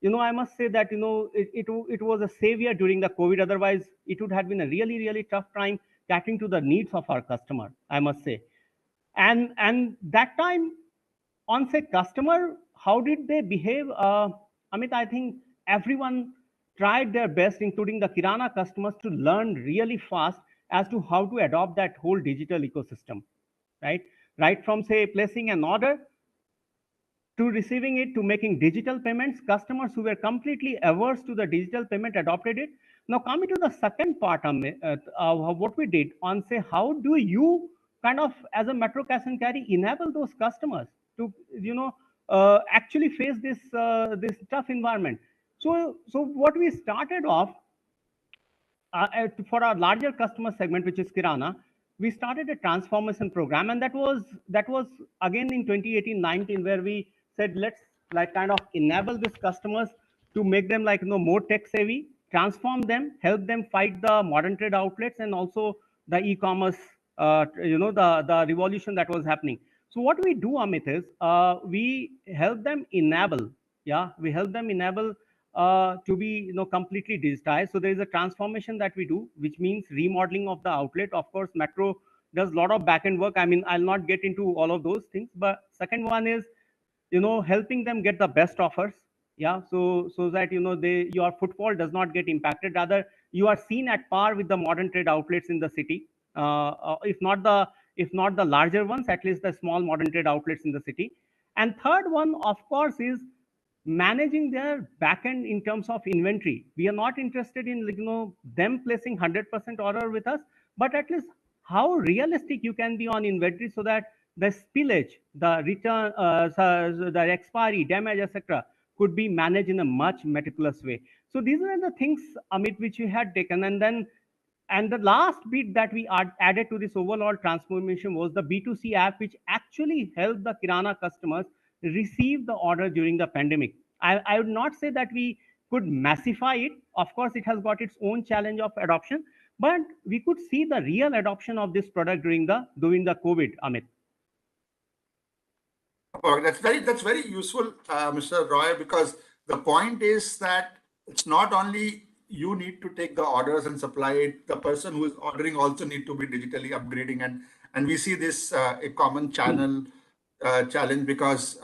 I must say that, it was a savior during the COVID. Otherwise, it would have been a really, really tough time catering to the needs of our customer, I must say. And that time, on say customer, how did they behave? Amit, I think everyone tried their best, including the Kirana customers, to learn really fast as to how to adopt that whole digital ecosystem, right? Right from say placing an order to receiving it to making digital payments, customers who were completely averse to the digital payment adopted it. Now coming to the second part, what we did on say, how do you kind of as a Metro Cash and Carry enable those customers to actually face this tough environment? So what we started off, for our larger customer segment, which is Kirana, we started a transformation program, and that was again in 2018-19, where we said, let's like kind of enable these customers to make them like more tech savvy, transform them, help them fight the modern trade outlets, and also the e-commerce, the revolution that was happening. So what we do, Amit, is we help them enable, we help them enable to be completely digitized. So there is a transformation that we do, which means remodeling of the outlet. Of course, Metro does a lot of back end work. I mean, I'll not get into all of those things. But second one is helping them get the best offers, so that your footfall does not get impacted. Rather, you are seen at par with the modern trade outlets in the city, if not the larger ones, at least the small modern trade outlets in the city. And third one, of course, is managing their backend in terms of inventory. We are not interested in them placing 100% order with us, but at least how realistic you can be on inventory, so that the spillage, the return, the expiry, damage, etc., could be managed in a much meticulous way. So these are the things, Amit, which we had taken. And the last bit that we added to this overall transformation was the B2C app, which actually helped the Kirana customers receive the order during the pandemic. I would not say that we could massify it. Of course, it has got its own challenge of adoption, but we could see the real adoption of this product during the COVID, Amit. Oh, that's very useful, Mr. Roy, because the point is that it's not only you need to take the orders and supply it, the person who is ordering also need to be digitally upgrading, and we see this a common channel challenge, because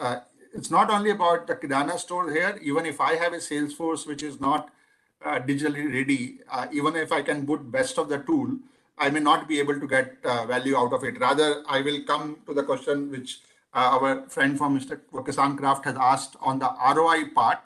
it's not only about the Kirana store here. Even if I have a sales force which is not digitally ready, even if I can put best of the tool, I may not be able to get value out of it. Rather, I will come to the question which our friend from Mr. Kisan Craft has asked on the ROI part,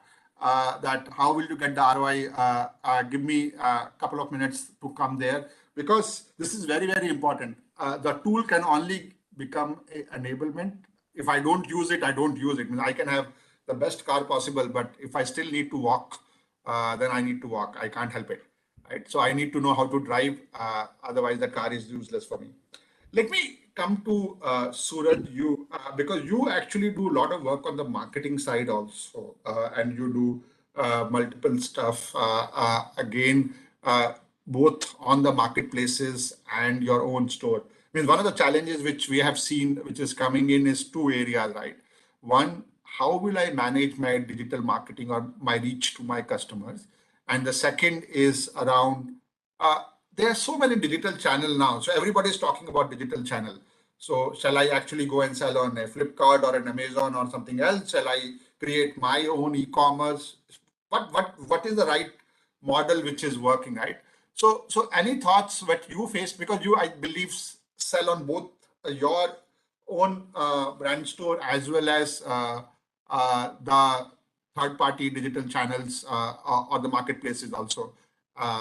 that how will you get the ROI? Give me a couple of minutes to come there, because this is very, very important. The tool can only become an enablement. If I don't use it, I don't use it. I mean, I can have the best car possible, but if I still need to walk, then I need to walk. I can't help it, right? So I need to know how to drive. Otherwise, the car is useless for me. Let me come to Suraj, you, because you actually do a lot of work on the marketing side also, and you do multiple stuff, again, both on the marketplaces and your own store. I mean, one of the challenges which we have seen, which is coming in, is two areas, right? One, how will I manage my digital marketing or my reach to my customers? And the second is around, there are so many digital channel now. So everybody's talking about digital channel. So shall I actually go and sell on a Flipkart or an Amazon or something else? Shall I create my own e-commerce? What is the right model which is working, right? So any thoughts what you faced, because you, I believe, sell on both your own brand store as well as the third-party digital channels or the marketplaces also.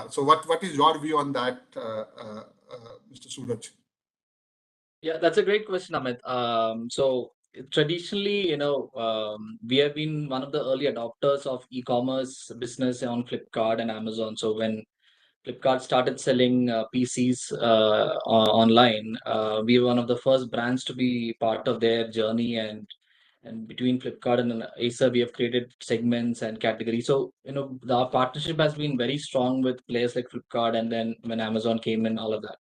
So what is your view on that, Mr. Suraj? Yeah, that's a great question, Amit. So traditionally, we have been one of the early adopters of e-commerce business on Flipkart and Amazon. So when Flipkart started selling PCs online, we were one of the first brands to be part of their journey. And between Flipkart and Acer, we have created segments and categories. So, our partnership has been very strong with players like Flipkart, and then when Amazon came in, all of that.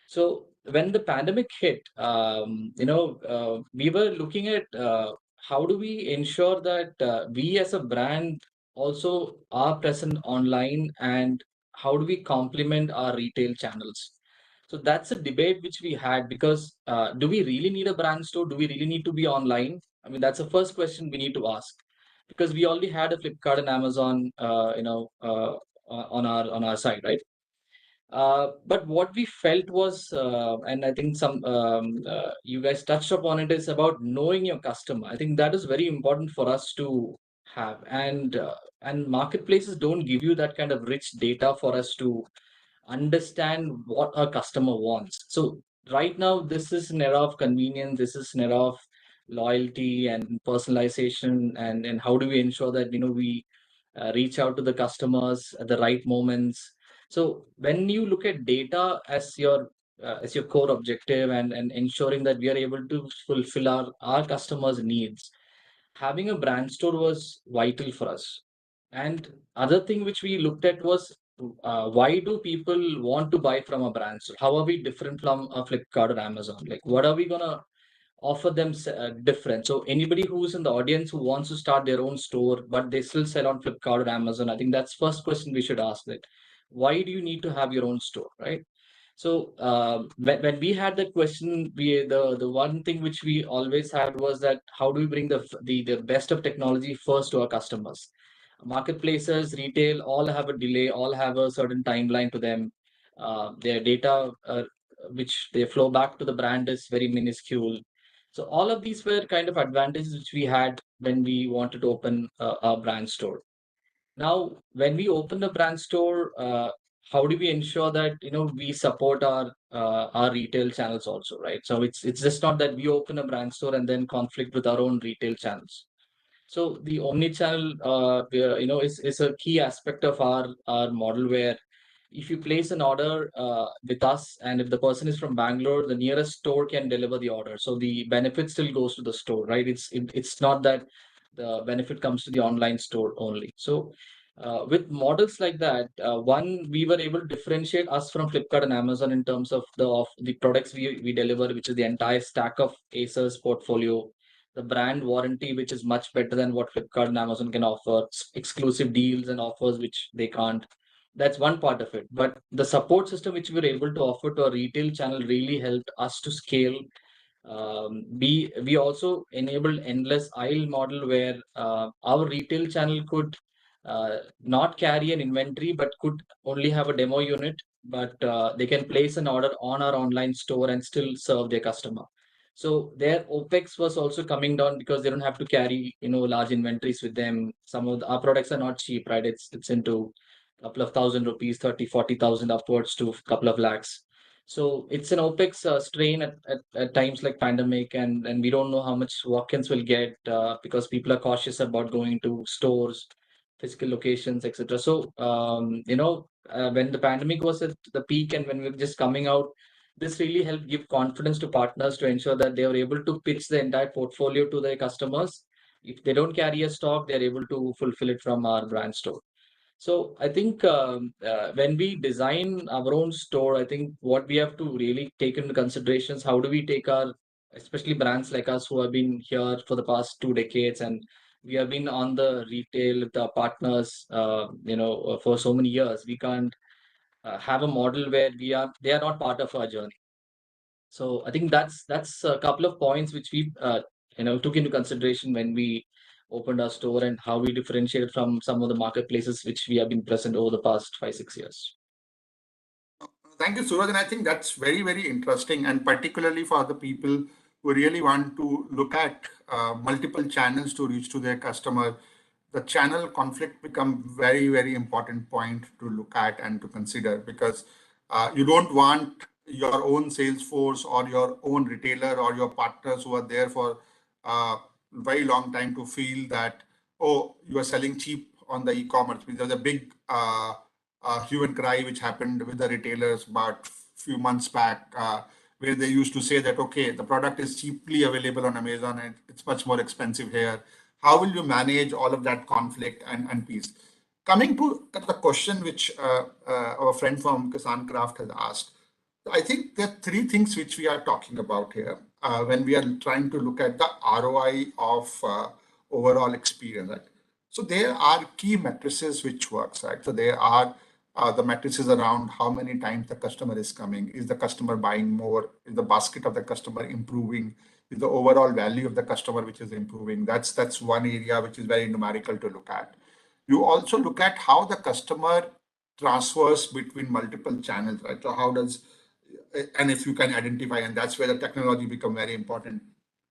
So when the pandemic hit, we were looking at how do we ensure that we as a brand also are present online, and how do we complement our retail channels? So that's a debate which we had, because do we really need a brand store? Do we really need to be online? I mean, that's the first question we need to ask, because we already had a Flipkart and Amazon, on our side, right? But what we felt was, and I think you guys touched upon it, is about knowing your customer. I think that is very important for us to have, and marketplaces don't give you that kind of rich data for us to understand what our customer wants. So right now, this is an era of convenience. This is an era of loyalty and personalization, and how do we ensure that we reach out to the customers at the right moments. So when you look at data as your core objective, and ensuring that we are able to fulfill our customers' needs, having a brand store was vital for us. And other thing which we looked at was, why do people want to buy from a brand store? How are we different from a Flipkart or Amazon? Like, what are we gonna offer them different? So anybody who's in the audience who wants to start their own store, but they still sell on Flipkart or Amazon, I think that's first question we should ask, that why do you need to have your own store, right? So when we had that question, the one thing which we always had was that how do we bring the best of technology first to our customers? Marketplaces, retail, all have a delay, all have a certain timeline to them. Their data, which they flow back to the brand, is very minuscule. So all of these were kind of advantages which we had when we wanted to open our brand store. Now, when we open the brand store, how do we ensure that we support our retail channels also, right? So it's just not that we open a brand store and then conflict with our own retail channels. So the omni-channel, is a key aspect of our model, where if you place an order with us, and if the person is from Bangalore, the nearest store can deliver the order. So the benefit still goes to the store, right? It's not that the benefit comes to the online store only. So with models like that, one, we were able to differentiate us from Flipkart and Amazon in terms of the products we deliver, which is the entire stack of Acer's portfolio, the brand warranty, which is much better than what Flipkart and Amazon can offer, exclusive deals and offers which they can't. That's one part of it. But the support system which we were able to offer to our retail channel really helped us to scale. We also enabled endless aisle model, where our retail channel could not carry an inventory, but could only have a demo unit, but they can place an order on our online store and still serve their customer. So their OPEX was also coming down, because they don't have to carry large inventories with them. Some of our products are not cheap, right? It's into a couple of thousand rupees, 30,000, 40,000, upwards to a couple of lakhs. So it's an OPEX strain at times like pandemic, and we don't know how much walk-ins will get, because people are cautious about going to stores, physical locations, etc. So when the pandemic was at the peak, and when we were just coming out, this really helped give confidence to partners to ensure that they were able to pitch the entire portfolio to their customers. If they don't carry a stock, they're able to fulfill it from our brand store. So I think when we design our own store, I think what we have to really take into consideration is how do we take especially brands like us who have been here for the past 2 decades, and we have been on the retail with our partners, for so many years. We can't have a model where they are not part of our journey. So I think that's a couple of points which we took into consideration when we opened our store, and how we differentiated from some of the marketplaces which we have been present over the past 5-6 years. Thank you, Suraj. And I think that's very, very interesting, and particularly for the people who really want to look at multiple channels to reach to their customer. The channel conflict become very, very important point to look at and to consider, because you don't want your own sales force or your own retailer or your partners who are there for very long time to feel that, oh, you are selling cheap on the e-commerce. There's a big hue and cry which happened with the retailers about few months back, where they used to say that, okay, the product is cheaply available on Amazon and it's much more expensive here. How will you manage all of that conflict and peace? Coming to the question which our friend from Kisan Craft has asked, I think there are three things which we are talking about here when we are trying to look at the ROI of overall experience. Right? So there are key matrices which works, right? So there are the matrices around how many times the customer is coming, is the customer buying more, is the basket of the customer improving, is the overall value of the customer which is improving. That's one area which is very numerical to look at. You also look at how the customer transfers between multiple channels, right? So how does, and if you can identify, and that's where the technology become very important,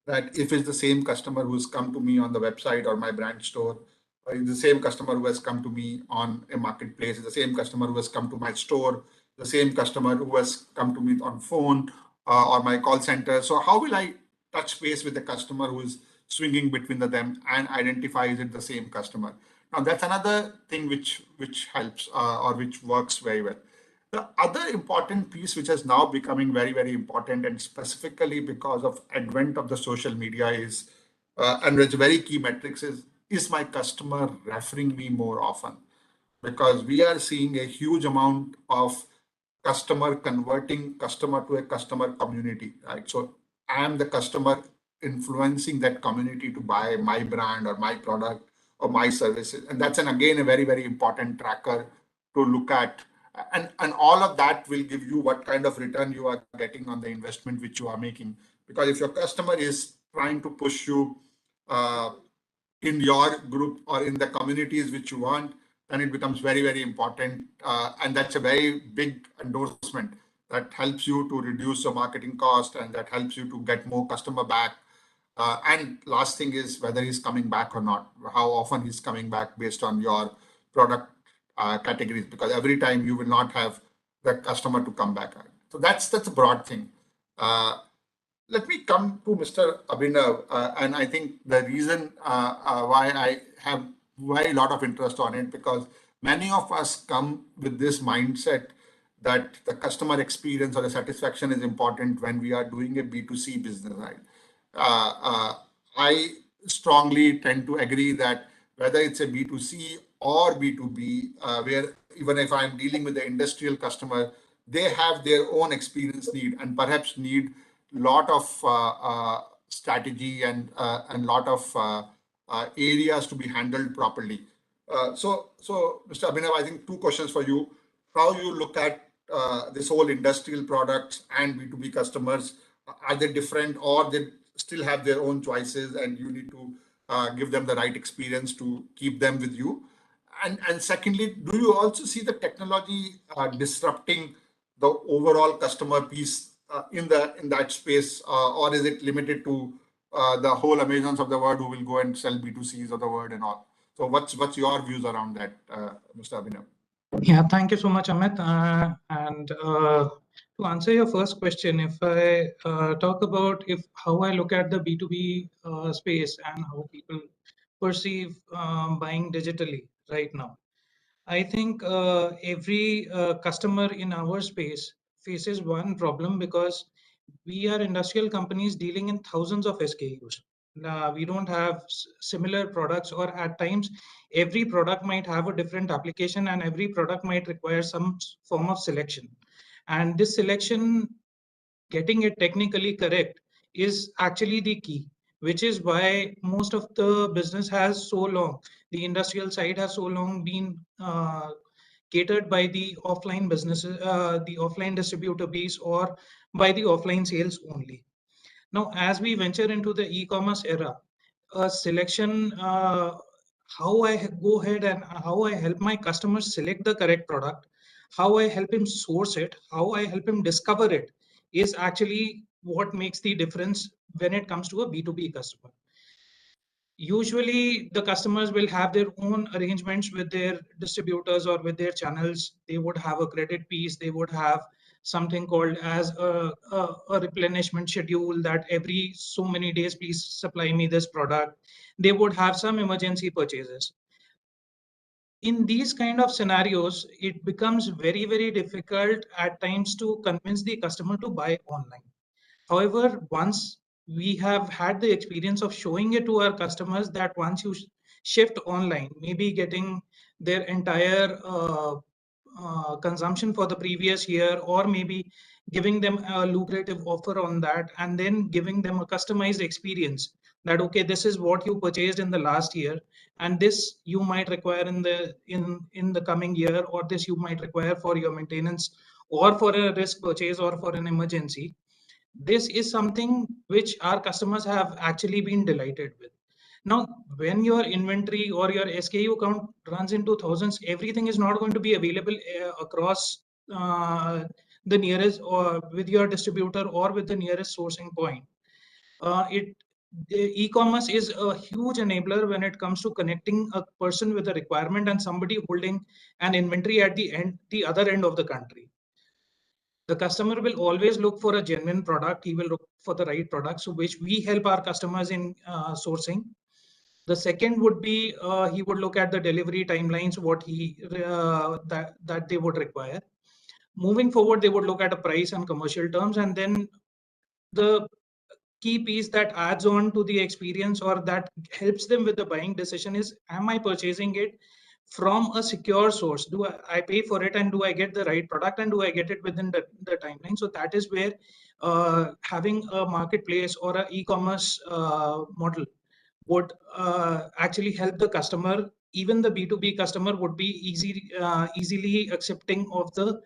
that if it's the same customer who's come to me on the website or my brand store, or it's the same customer who has come to me on a marketplace, it's the same customer who has come to my store, the same customer who has come to me on phone or my call center. So how will I touch base with the customer who is swinging between them and identify is it the same customer? Now that's another thing which helps or which works very well. The other important piece, which is now becoming very, very important, and specifically because of advent of the social media, is, and it's very key metrics, is my customer referring me more often? Because we are seeing a huge amount of customer converting customer to a customer community, right? So I am the customer influencing that community to buy my brand or my product or my services. And that's again a very, very important tracker to look at. And all of that will give you what kind of return you are getting on the investment which you are making. Because if your customer is trying to push you in your group or in the communities which you want, then it becomes very, very important. And that's a very big endorsement that helps you to reduce your marketing cost and that helps you to get more customer back. And last thing is whether he's coming back or not, how often he's coming back based on your product categories, because every time you will not have the customer to come back. So that's a broad thing. Let me come to Mr. Abhinav, and I think the reason why I have very lot of interest on it, because many of us come with this mindset that the customer experience or the satisfaction is important when we are doing a B2C business, right? I strongly tend to agree that whether it's a B2C or B2B, where even if I'm dealing with the industrial customer, they have their own experience need and perhaps need lot of strategy and lot of areas to be handled properly. So, Mr. Abhinav, I think two questions for you. How you look at this whole industrial products and B2B customers? Are they different or they still have their own choices and you need to give them the right experience to keep them with you? And secondly, do you also see the technology disrupting the overall customer piece in that space, or is it limited to the whole Amazons of the world who will go and sell B2Cs of the world and all? So what's your views around that, Mr. Abhinav? Yeah, thank you so much, Amit. And to answer your first question, if I talk about how I look at the B2B space and how people perceive buying digitally right now, I think every customer in our space faces one problem because we are industrial companies dealing in thousands of SKUs. We don't have similar products, or at times, every product might have a different application and every product might require some form of selection. And this selection, getting it technically correct, is actually the key, which is why most of the business has so long, the industrial side has so long been catered by the offline businesses, the offline distributor base, or by the offline sales only. Now, as we venture into the e-commerce era, selection, how I go ahead and how I help my customers select the correct product, how I help him source it, how I help him discover it, is actually what makes the difference when it comes to a B2B customer. Usually the customers will have their own arrangements with their distributors or with their channels. They would have a credit piece, they would have something called as a replenishment schedule, that every so many days, please supply me this product. They would have some emergency purchases. In these kind of scenarios, it becomes very, very difficult at times to convince the customer to buy online. However, once we have had the experience of showing it to our customers that once you shift online, maybe getting their entire consumption for the previous year, or maybe giving them a lucrative offer on that, and then giving them a customized experience that, okay, this is what you purchased in the last year, and this you might require in the coming year, or this you might require for your maintenance, or for a risk purchase, or for an emergency. This is something which our customers have actually been delighted with. Now, when your inventory or your SKU count runs into thousands, everything is not going to be available across the nearest, or with your distributor, or with the nearest sourcing point. The e-commerce is a huge enabler when it comes to connecting a person with a requirement and somebody holding an inventory at the other end of the country. The customer will always look for a genuine product. He will look for the right product, so which we help our customers in sourcing. The second would be he would look at the delivery timelines, what that they would require. Moving forward, they would look at a price and commercial terms, and then the key piece that adds on to the experience, or that helps them with the buying decision, is, am I purchasing it from a secure source? Do I pay for it, and do I get the right product, and do I get it within the timeline? So that is where having a marketplace or an e-commerce model would actually help the customer. Even the B2B customer would be easily accepting of the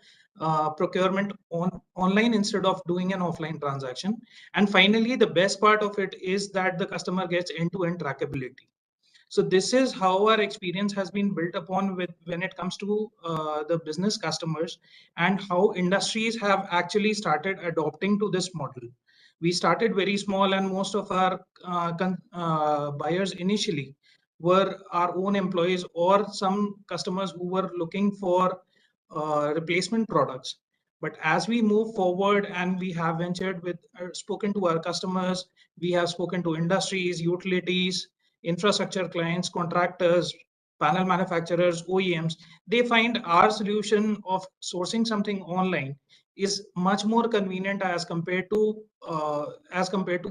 procurement online instead of doing an offline transaction. And finally, the best part of it is that the customer gets end-to-end trackability. So this is how our experience has been built upon with when it comes to the business customers, and how industries have actually started adopting to this model. We started very small, and most of our buyers initially were our own employees, or some customers who were looking for replacement products. But as we move forward and we have ventured with, spoken to our customers, we have spoken to industries, utilities, infrastructure clients, contractors, panel manufacturers, OEMs, they find our solution of sourcing something online is much more convenient as compared to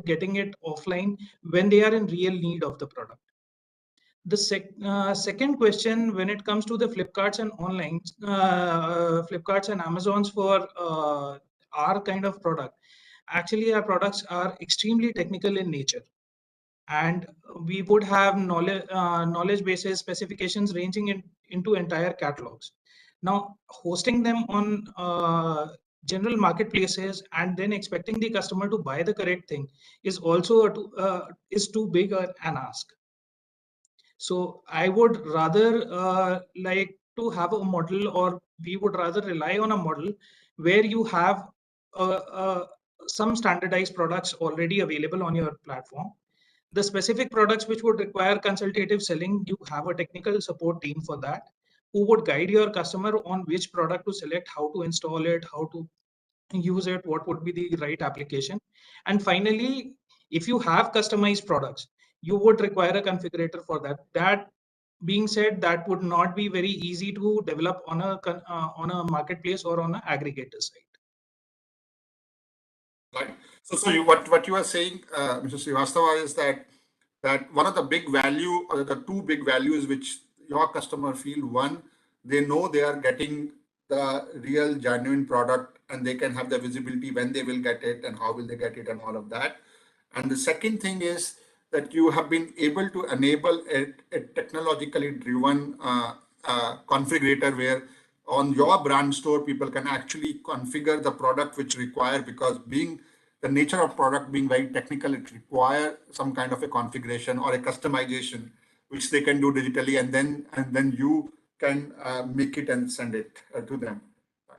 getting it offline when they are in real need of the product. The second question, when it comes to the Flipkarts and online, Flipkarts and Amazons for our kind of product, actually our products are extremely technical in nature, and we would have knowledge bases, specifications ranging into entire catalogs. Now, hosting them on general marketplaces and then expecting the customer to buy the correct thing is also is too big an ask. So I would rather like to have a model, or we would rather rely on a model where you have some standardized products already available on your platform. The specific products which would require consultative selling, you have a technical support team for that, who would guide your customer on which product to select, how to install it, how to use it, what would be the right application. And finally, if you have customized products, you would require a configurator for that. That being said, that would not be very easy to develop on a marketplace or on an aggregator site. Right. So what you are saying, Mr. Srivastava, is that one of the big value, or the two big values which your customer feel: one, they know they are getting the real genuine product, and they can have the visibility when they will get it and how will they get it and all of that. And the second thing is that you have been able to enable a technologically driven configurator, where on your brand store, people can actually configure the product which require, because being the nature of product being very technical, it requires some kind of a configuration or a customization, which they can do digitally, and then you can make it and send it to them.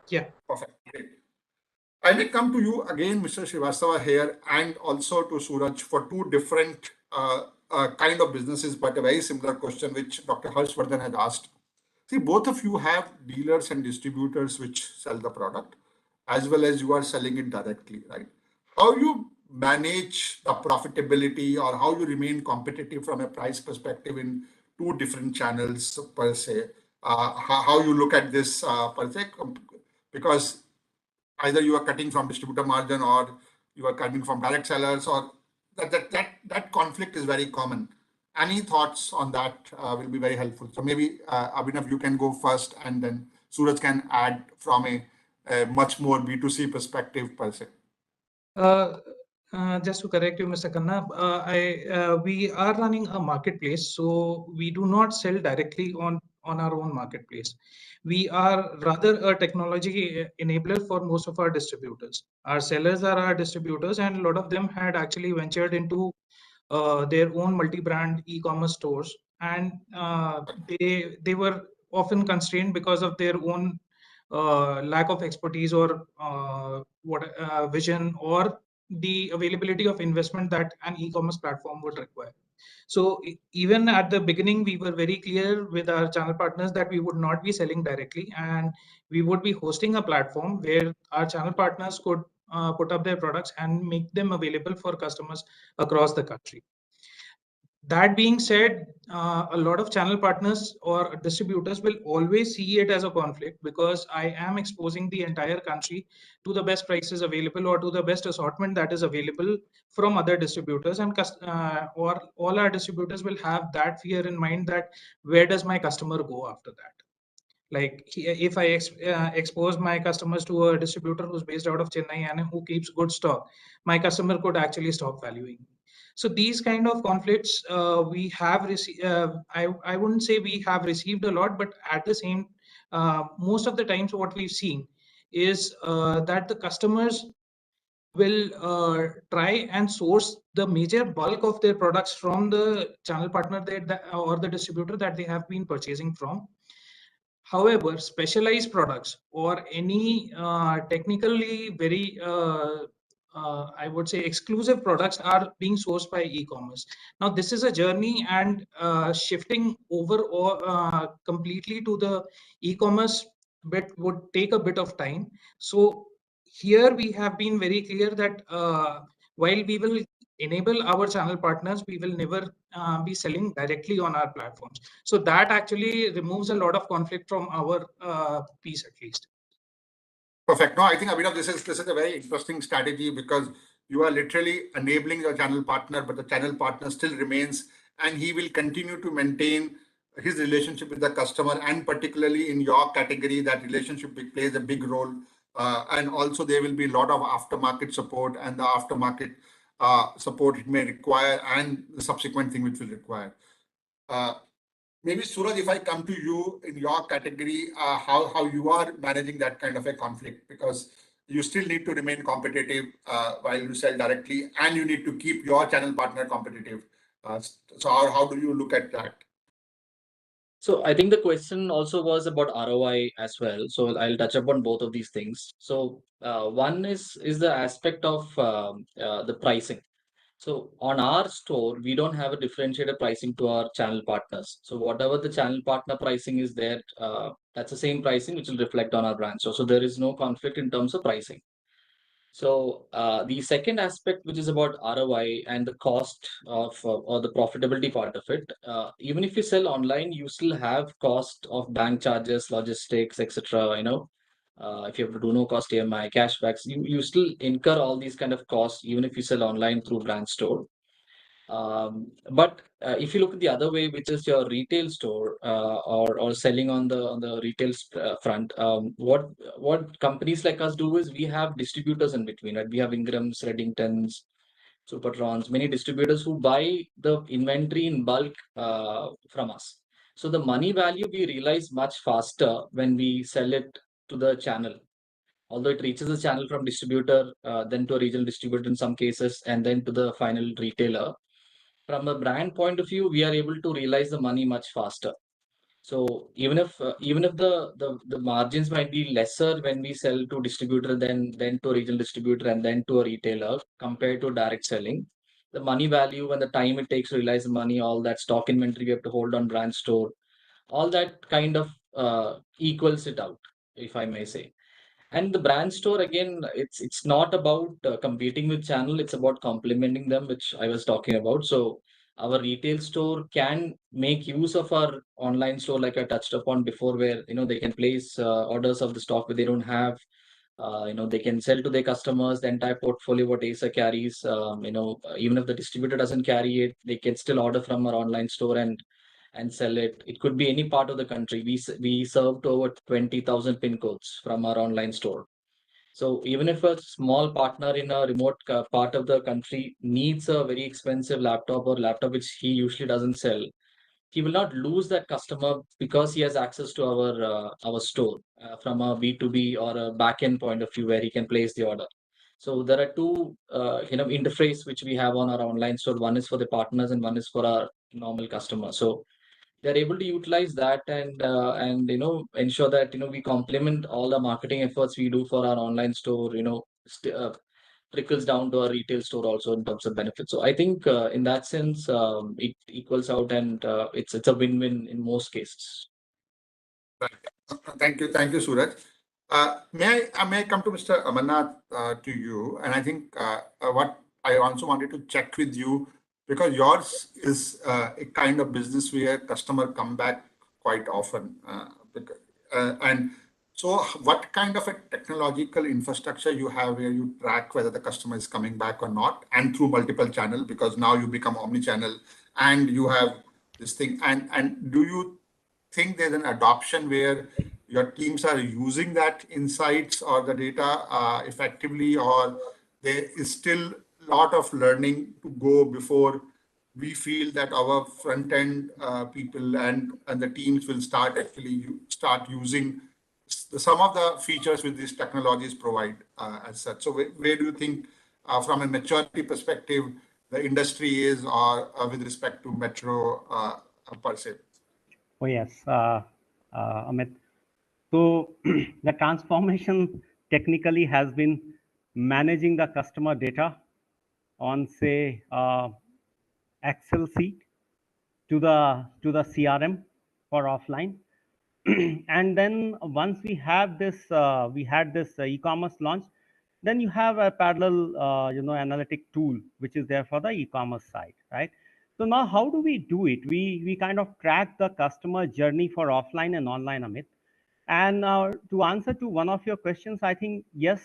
Yeah. Perfect. Great. I will come to you again, Mr. Srivastava, here, and also to Suraj, for two different kind of businesses, but a very similar question which Dr. Harshvardhan had asked. See, both of you have dealers and distributors which sell the product, as well as you are selling it directly, right? How you manage the profitability or how you remain competitive from a price perspective in two different channels per se? How you look at this per se? Because either you are cutting from distributor margin or you are cutting from direct sellers, or that conflict is very common. Any thoughts on that will be very helpful. So maybe Abhinav, you can go first, and then Suraj can add from a much more B2C perspective per se. Uh, just to correct you, Mr. Khanna, we are running a marketplace, so we do not sell directly on our own marketplace. We are rather a technology enabler for most of our distributors. Our sellers are our distributors, and a lot of them had actually ventured into their own multi-brand e-commerce stores, and they were often constrained because of their own lack of expertise or vision or the availability of investment that an e-commerce platform would require. So even at the beginning, we were very clear with our channel partners that we would not be selling directly, and we would be hosting a platform where our channel partners could put up their products and make them available for customers across the country. That being said, a lot of channel partners or distributors will always see it as a conflict, because I am exposing the entire country to the best prices available or to the best assortment that is available from other distributors, and or all our distributors will have that fear in mind that where does my customer go after that? Like if I expose my customers to a distributor who's based out of Chennai and who keeps good stock, my customer could actually stop valuing me. So these kind of conflicts we have received. I wouldn't say we have received a lot, but at the same, most of the times what we've seen is that the customers will try and source the major bulk of their products from the channel partner or the distributor that they have been purchasing from. However, specialized products or any technically very, I would say, exclusive products are being sourced by e-commerce. Now, this is a journey, and shifting over or completely to the e-commerce bit would take a bit of time. So here we have been very clear that while we will enable our channel partners, we will never be selling directly on our platforms. So that actually removes a lot of conflict from our piece, at least. Perfect. No, I think Abhinav, this is a very interesting strategy, because you are literally enabling your channel partner, but the channel partner still remains, and he will continue to maintain his relationship with the customer, and particularly in your category, that relationship plays a big role. And also there will be a lot of aftermarket support, and the aftermarket support it may require, and the subsequent thing which will require. Maybe Suraj, if I come to you in your category, how you are managing that kind of a conflict, because you still need to remain competitive while you sell directly, and you need to keep your channel partner competitive. So how do you look at that? So I think the question also was about ROI as well. So I'll touch upon both of these things. So one is the aspect of the pricing. So on our store, we don't have a differentiated pricing to our channel partners. So whatever the channel partner pricing is there, that's the same pricing which will reflect on our brand. So there is no conflict in terms of pricing. So the second aspect, which is about ROI and the cost of or the profitability part of it, even if you sell online, you still have cost of bank charges, logistics, etc. If you have to do no cost EMI, cashbacks, you still incur all these kind of costs even if you sell online through brand store. But if you look at the other way, which is your retail store or selling on the retail front, what companies like us do is we have distributors in between, right? We have Ingrams, Reddingtons, Supertrons, many distributors who buy the inventory in bulk from us. So the money value we realize much faster when we sell it to the channel. Although it reaches the channel from distributor, then to a regional distributor in some cases, and then to the final retailer. From a brand point of view, we are able to realize the money much faster. So even if the margins might be lesser when we sell to distributor than to a regional distributor and then to a retailer compared to direct selling, the money value and the time it takes to realize the money, all that stock inventory we have to hold on brand store, all that kind of equals it out, if I may say. And the brand store, again, it's not about competing with channel, it's about complementing them, which I was talking about. So our retail store can make use of our online store, like I touched upon before, where they can place orders of the stock that they don't have. They can sell to their customers the entire portfolio what Acer carries. Even if the distributor doesn't carry it, they can still order from our online store and sell it. It could be any part of the country. We serve to over 20,000 pin codes from our online store. So even if a small partner in a remote part of the country needs a very expensive laptop or laptop which he usually doesn't sell, he will not lose that customer because he has access to our store from a B2B or a backend point of view where he can place the order. So there are two interface which we have on our online store. One is for the partners and one is for our normal customers. So they're able to utilize that and ensure that we complement all the marketing efforts we do for our online store. Trickles down to our retail store also in terms of benefits. So I think in that sense, it equals out and it's a win-win in most cases. Right. Thank you, Suraj. May I come to Mr. Amarnath, to you, and I think what I also wanted to check with you, because yours is a kind of business where customer come back quite often, and so what kind of a technological infrastructure you have where you track whether the customer is coming back or not, and through multiple channel, because now you become omni-channel and you have this thing, and do you think there's an adoption where your teams are using that insights or the data effectively, or there is still a lot of learning to go before we feel that our front end people and the teams will start using some of the features which these technologies provide as such. So where do you think, from a maturity perspective, the industry is, or with respect to Metro per se? Oh, yes, Amit. So the transformation technically has been managing the customer data on, say, Excel sheet to the CRM for offline. And then once we have this, we had this e-commerce launch, then you have a parallel, analytic tool which is there for the e-commerce side, right? So now, how do we do it? We kind of track the customer journey for offline and online, Amit. And to answer to one of your questions, I think yes.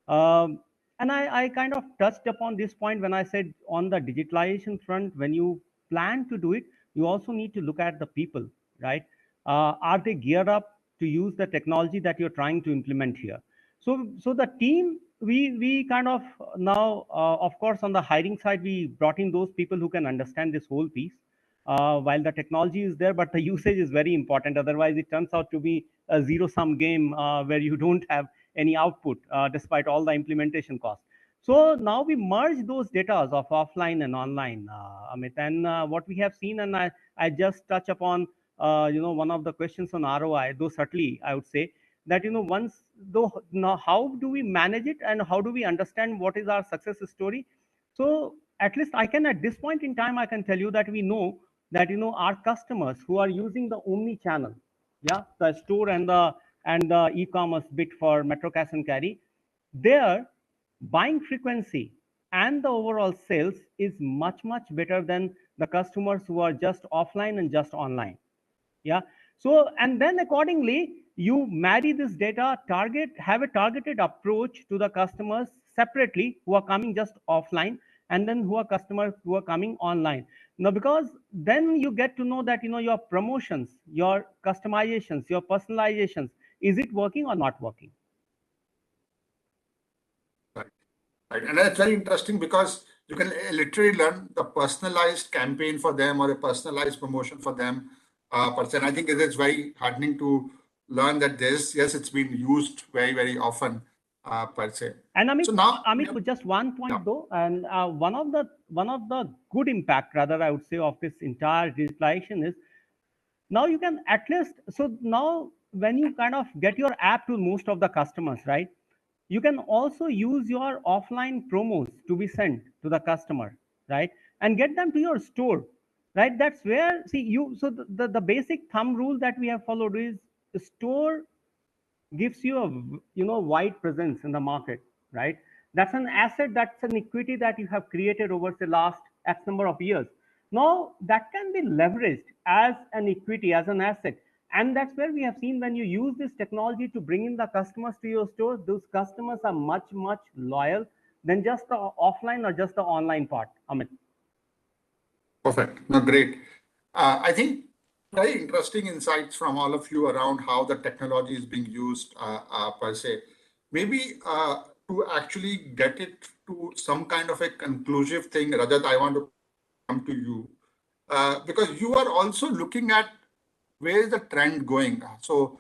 And I kind of touched upon this point when I said on the digitalization front, when you plan to do it, you also need to look at the people, right? Are they geared up to use the technology that you're trying to implement here? So the team, we kind of now, of course, on the hiring side, we brought in those people who can understand this whole piece. While the technology is there, but the usage is very important. Otherwise, it turns out to be a zero-sum game where you don't have any output despite all the implementation costs. So now we merge those data of offline and online, Amit. And what we have seen, and I just touch upon, one of the questions on ROI, though certainly I would say that, once though, now how do we manage it and how do we understand what is our success story? So at least I can, at this point in time, I can tell you that we know that, our customers who are using the omni channel, yeah, the store and the e-commerce bit for Metro Cash and Carry, their buying frequency and the overall sales is much better than the customers who are just offline and just online. Yeah. So, and then accordingly, you marry this data, have a targeted approach to the customers separately who are coming just offline, and then who are customers who are coming online. Now, because then you get to know that, your promotions, your customizations, your personalizations, is it working or not working? Right. Right. And that's very interesting because you can literally learn the personalized campaign for them or a personalized promotion for them. I think it is very heartening to learn that yes, it's been used very often per se. And Amit, so now, Amit, just one point though, and one of the good impact, rather I would say, of this entire digitalization is now you can at least, so now when you kind of get your app to most of the customers, right? You can also use your offline promos to be sent to the customer, right? And get them to your store, right? That's where, see, you, so the basic thumb rule that we have followed is store gives you a wide presence in the market, right? That's an asset, that's an equity that you have created over the last X number of years. Now that can be leveraged as an equity, as an asset. And that's where we have seen when you use this technology to bring in the customers to your store, those customers are much, much loyal than just the offline or just the online part. Amit. Perfect. No, great. I think very interesting insights from all of you around how the technology is being used per se. Maybe to actually get it to some kind of a conclusive thing, Rajat, I want to come to you because you are also looking at where is the trend going. So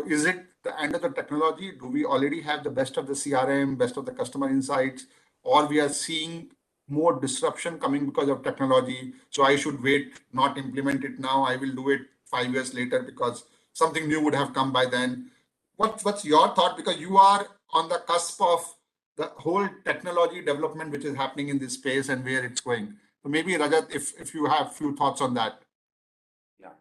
is it the end of the technology? Do we already have the best of the CRM, best of the customer insights, or we are seeing more disruption coming because of technology? So I should wait, not implement it now. I will do it 5 years later because something new would have come by then. What's your thought? Because you are on the cusp of the whole technology development which is happening in this space and where it's going. So maybe Rajat, if you have few thoughts on that. Yeah.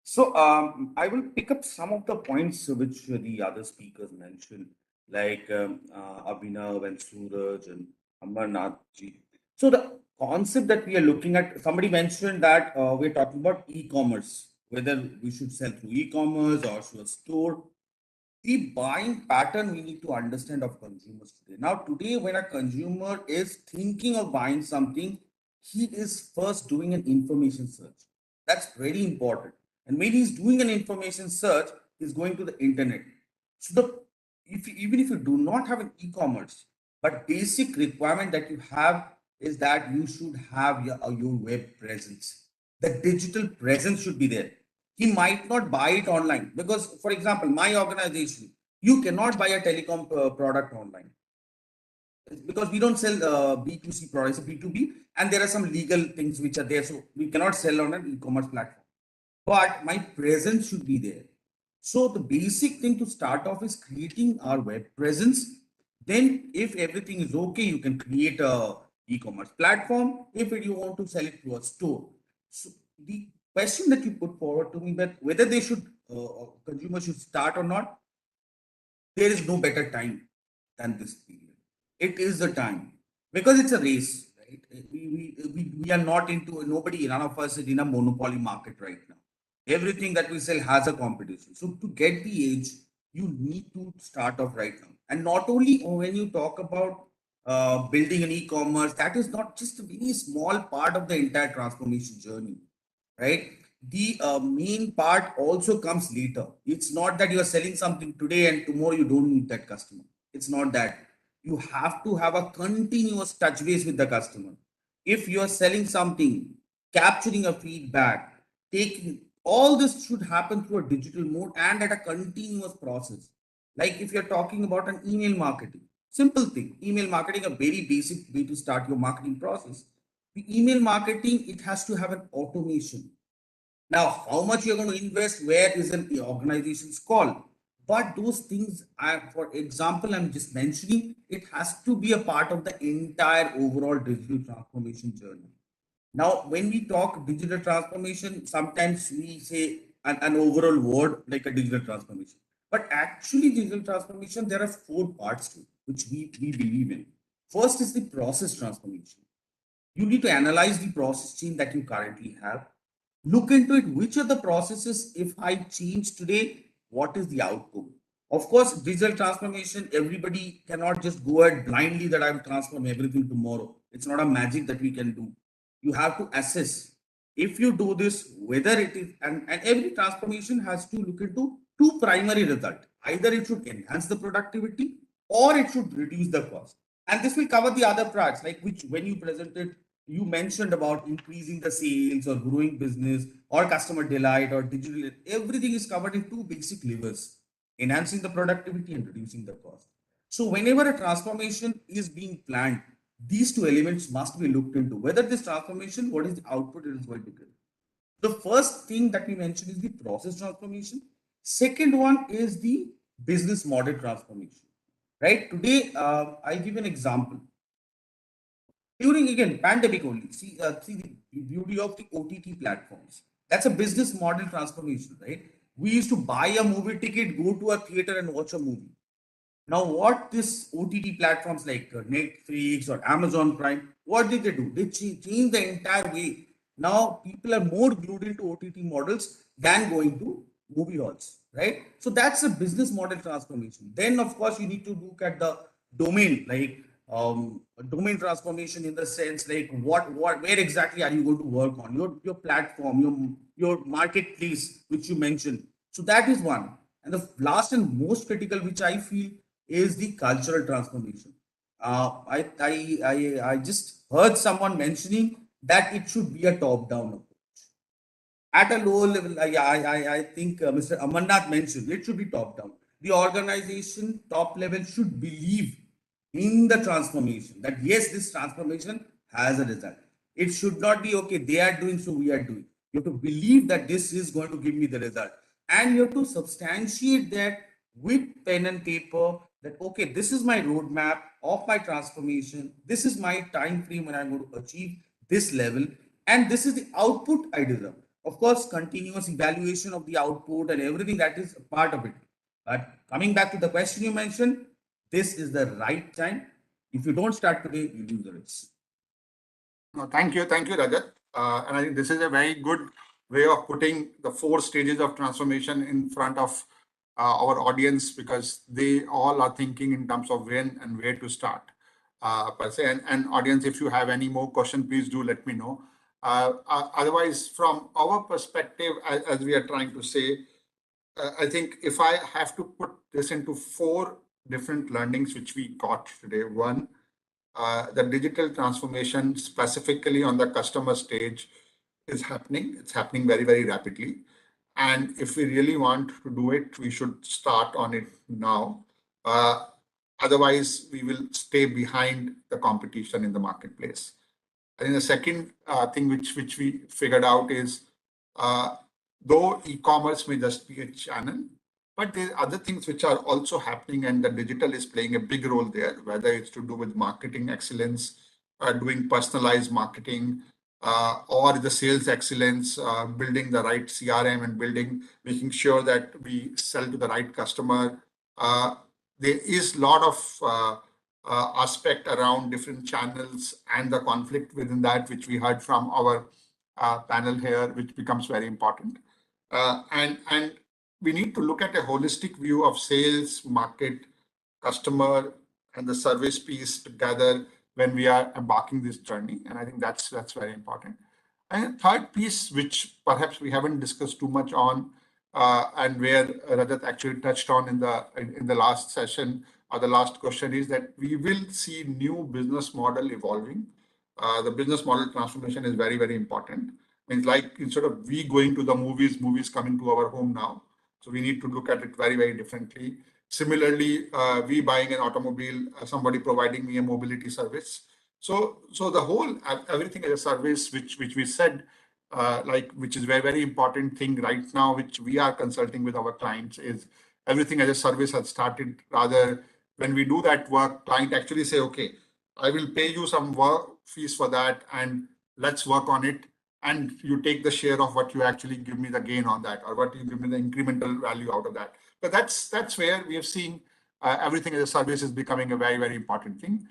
So I will pick up some of the points which the other speakers mentioned, like Abhinav and Suraj and Amarnath ji. So the concept that we are looking at, somebody mentioned that we're talking about e-commerce, whether we should sell through e-commerce or through a store. The buying pattern we need to understand of consumers today. Now, today, when a consumer is thinking of buying something, he is first doing an information search. That's very important. And when he's doing an information search, he's going to the internet. So even if you do not have an e-commerce, but basic requirement that you have is that you should have your web presence. The digital presence should be there. He might not buy it online because, for example, my organization, you cannot buy a telecom product online because we don't sell B2C products, B2B, and there are some legal things which are there. So we cannot sell on an e-commerce platform, but my presence should be there. So the basic thing to start off is creating our web presence. Then if everything is okay, you can create a e-commerce platform if you want to sell it to a store. So the question that you put forward to me, that whether they should consumers should start or not, there is no better time than this period. It is the time because it's a race, right? We are not into, nobody, none of us is in a monopoly market right now. Everything that we sell has a competition. So to get the edge, you need to start off right now. And not only when you talk about building an e-commerce, that is not just a very small part of the entire transformation journey, right? The main part also comes later. It's not that you are selling something today and tomorrow you don't need that customer. It's not that. You have to have a continuous touch base with the customer. If you are selling something, capturing a feedback, taking all this should happen through a digital mode and at a continuous process. Like if you're talking about an email marketing, simple thing, email marketing, a very basic way to start your marketing process. The email marketing, it has to have an automation. Now, how much you're going to invest, where is an organization's call? But those things, for example, I'm just mentioning, it has to be a part of the entire overall digital transformation journey. Now, when we talk digital transformation, sometimes we say an overall word like a digital transformation. But actually, digital transformation, there are 4 parts to it, which we believe in. First is the process transformation. You need to analyze the process chain that you currently have. Look into it, which are the processes, if I change today, what is the outcome? Of course, digital transformation, everybody cannot just go ahead blindly that I will transform everything tomorrow. It's not a magic that we can do. You have to assess. If you do this, whether it is, and every transformation has to look into 2 primary results. Either it should enhance the productivity or it should reduce the cost. And this will cover the other parts, like which when you presented, you mentioned about increasing the sales or growing business or customer delight or digital. Everything is covered in 2 basic levers, enhancing the productivity and reducing the cost. So whenever a transformation is being planned, these 2 elements must be looked into. Whether this transformation, what is the output it is going to give. The first thing that we mentioned is the process transformation. Second one is the business model transformation. Right? Today, I give an example. During again pandemic only, see the beauty of the OTT platforms. That's a business model transformation, right? We used to buy a movie ticket, go to a theater and watch a movie. Now, what this OTT platforms like Netflix or Amazon Prime, what did they do? They changed the entire way. Now, people are more glued into OTT models than going to movie halls, right? So that's a business model transformation. Then, of course, you need to look at the domain, like domain transformation in the sense like where exactly are you going to work on your platform, your marketplace, which you mentioned. So that is one. And the last and most critical, which I feel, is the cultural transformation. I just heard someone mentioning that it should be a top-down approach. At a lower level, I think Mr. Amarnath mentioned it should be top-down. The organization top level should believe in the transformation, that yes, this transformation has a result. It should not be, okay, they are doing, so we are doing. You have to believe that this is going to give me the result. And you have to substantiate that with pen and paper, that, okay, this is my roadmap of my transformation. This is my time frame when I'm going to achieve this level. And this is the output I deserve. Of course, continuous evaluation of the output and everything that is a part of it. But coming back to the question you mentioned, this is the right time. If you don't start today, you lose the race. No, thank you, Rajat. And I think this is a very good way of putting the 4 stages of transformation in front of our audience, because they all are thinking in terms of when and where to start. Per se. And audience, if you have any more question, please do let me know. Otherwise, from our perspective, as we are trying to say, I think if I have to put this into 4 different learnings which we got today. One, the digital transformation specifically on the customer stage is happening. It's happening very, very rapidly. And if we really want to do it, we should start on it now. Otherwise, we will stay behind the competition in the marketplace. I think the second thing which we figured out is, though e-commerce may just be a channel, but there are other things which are also happening, and the digital is playing a big role there, whether it's to do with marketing excellence, doing personalized marketing, or the sales excellence, building the right CRM and making sure that we sell to the right customer. There is a lot of aspect around different channels and the conflict within that, which we heard from our panel here, which becomes very important. And we need to look at a holistic view of sales, market, customer, and the service piece together when we are embarking this journey. And I think that's very important. And third piece, which perhaps we haven't discussed too much on, and where Rajat actually touched on in the last session or the last question, is that we will see new business model evolving. The business model transformation is very, very important. It's like, instead of we going to the movies coming to our home now. So we need to look at it very, very differently. Similarly, we buying an automobile, somebody providing me a mobility service. So the whole everything as a service, which we said, which is very, very important thing right now, which we are consulting with our clients, is everything as a service has started. Rather, when we do that work, client actually say, okay, I will pay you some work fees for that, and let's work on it. And you take the share of what you actually give me the gain on that, or what you give me the incremental value out of that. But that's where we have seen everything as a service is becoming a very, very important thing.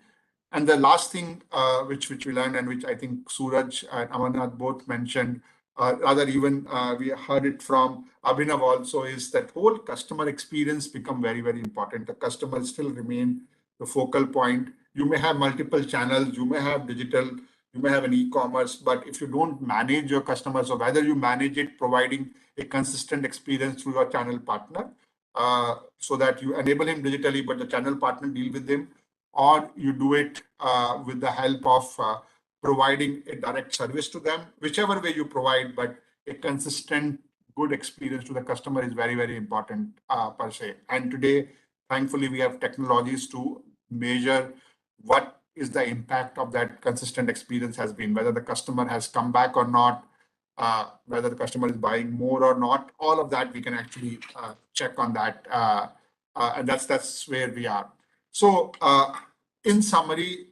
And the last thing which we learned, and which I think Suraj and Amarnath both mentioned, rather even we heard it from Abhinav also, is that whole customer experience become very, very important. The customers still remain the focal point. You may have multiple channels, you may have digital, you may have an e-commerce, but if you don't manage your customers, or whether you manage it providing a consistent experience through your channel partner, so that you enable him digitally, but the channel partner deal with him, or you do it with the help of providing a direct service to them, whichever way you provide, but a consistent, good experience to the customer is very, very important per se. And today, thankfully, we have technologies to measure what is the impact of that consistent experience has been, whether the customer has come back or not, whether the customer is buying more or not. All of that we can actually check on that, and that's where we are. So, in summary,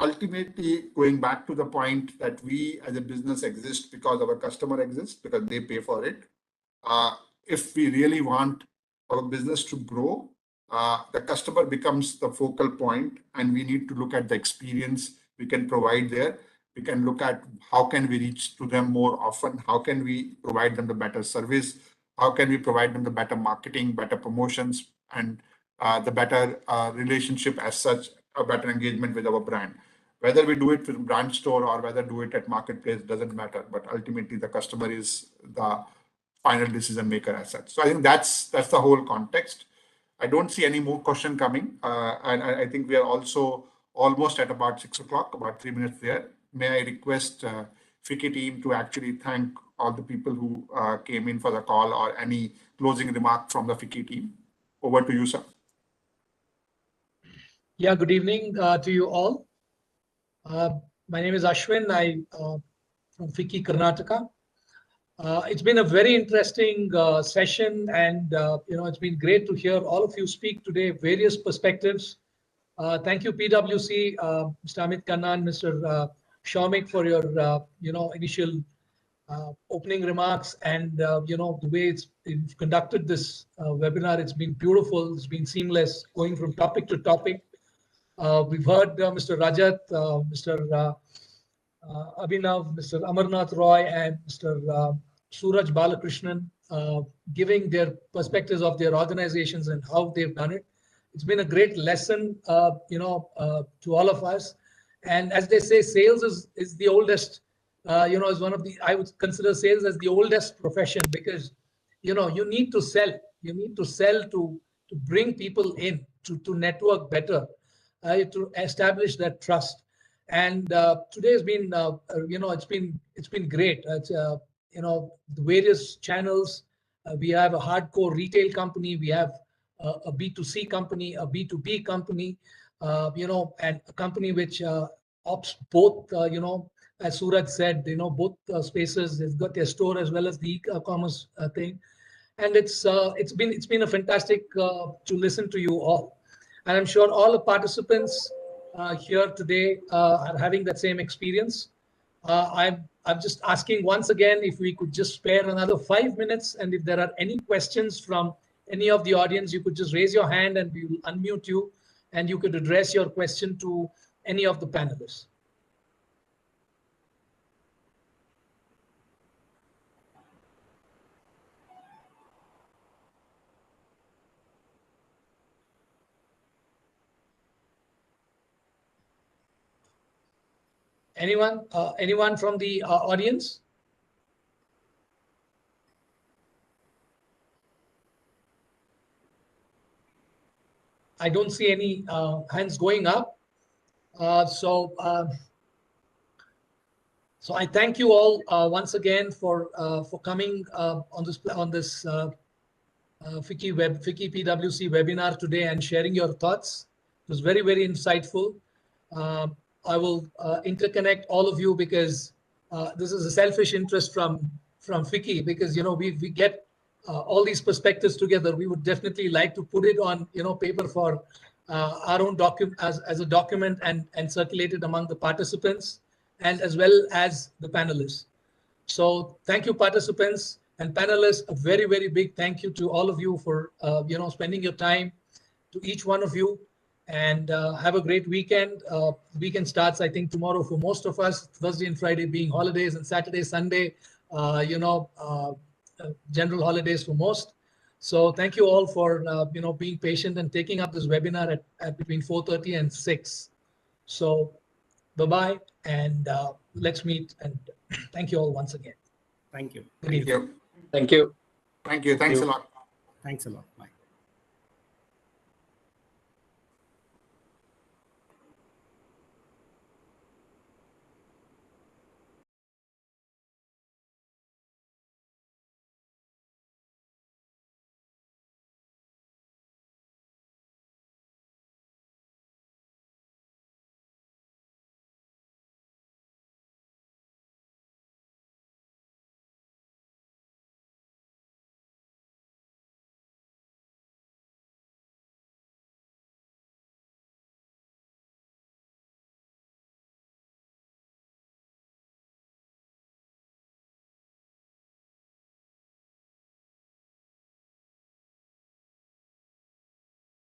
ultimately going back to the point that we as a business exist because our customer exists, because they pay for it. if we really want our business to grow, the customer becomes the focal point, and we need to look at the experience we can provide there. We can look at how can we reach to them more often, how can we provide them the better service, how can we provide them the better marketing, better promotions, and the better relationship as such, a better engagement with our brand. Whether we do it with brand store or whether do it at marketplace doesn't matter, but ultimately the customer is the final decision maker as such. So I think that's the whole context. I don't see any more question coming, and I think we are also almost at about 6 o'clock, about 3 minutes there. May I request FICCI team to actually thank all the people who came in for the call, or any closing remark from the FICCI team. Over to you, sir. Yeah, good evening to you all. My name is Ashwin. I'm from FICCI Karnataka. It's been a very interesting session, and it's been great to hear all of you speak today, various perspectives. Thank you, PwC, Mr. Amit Kannan, Mr. Shomik, for your initial opening remarks, and the way you've conducted this webinar. It's been beautiful. It's been seamless, going from topic to topic. We've heard Mr. Rajat, Mr. Abhinav, Mr. Amarnath Roy, and Mr. Suraj Balakrishnan giving their perspectives of their organizations and how they've done it. It's been a great lesson, to all of us. And as they say, sales is the oldest. Is one of the, I would consider sales as the oldest profession, because you need to sell. You need to sell to bring people in, to network better, to establish that trust. And today has been, it's been great. It's the various channels. We have a hardcore retail company. We have a B2C company, a B2B company, and a company which opts both, as Suraj said, both spaces. They've got their store as well as the e-commerce thing. And it's been a fantastic to listen to you all. And I'm sure all the participants here today are having that same experience. I'm just asking once again if we could just spare another 5 minutes, and if there are any questions from any of the audience, you could just raise your hand and we will unmute you, and you could address your question to any of the panelists. Anyone from the audience? I don't see any hands going up. So I thank you all once again for coming on this FICCI PwC webinar today and sharing your thoughts. It was very, very insightful. I will interconnect all of you, because this is a selfish interest from FICCI, because we get all these perspectives together. We would definitely like to put it on paper for our own document, as a document, and circulate it among the participants and as well as the panelists. So thank you, participants and panelists. A very, very big thank you to all of you for spending your time, to each one of you. And have a great weekend. Weekend starts, I think, tomorrow for most of us. Thursday and Friday being holidays, and Saturday, Sunday, general holidays for most. So thank you all for being patient and taking up this webinar at between 4:30 and 6. So bye-bye, and let's meet. And thank you all once again. Thank you. Thank you. Thank you. Thank you. Thanks a lot. Thanks a lot. Bye.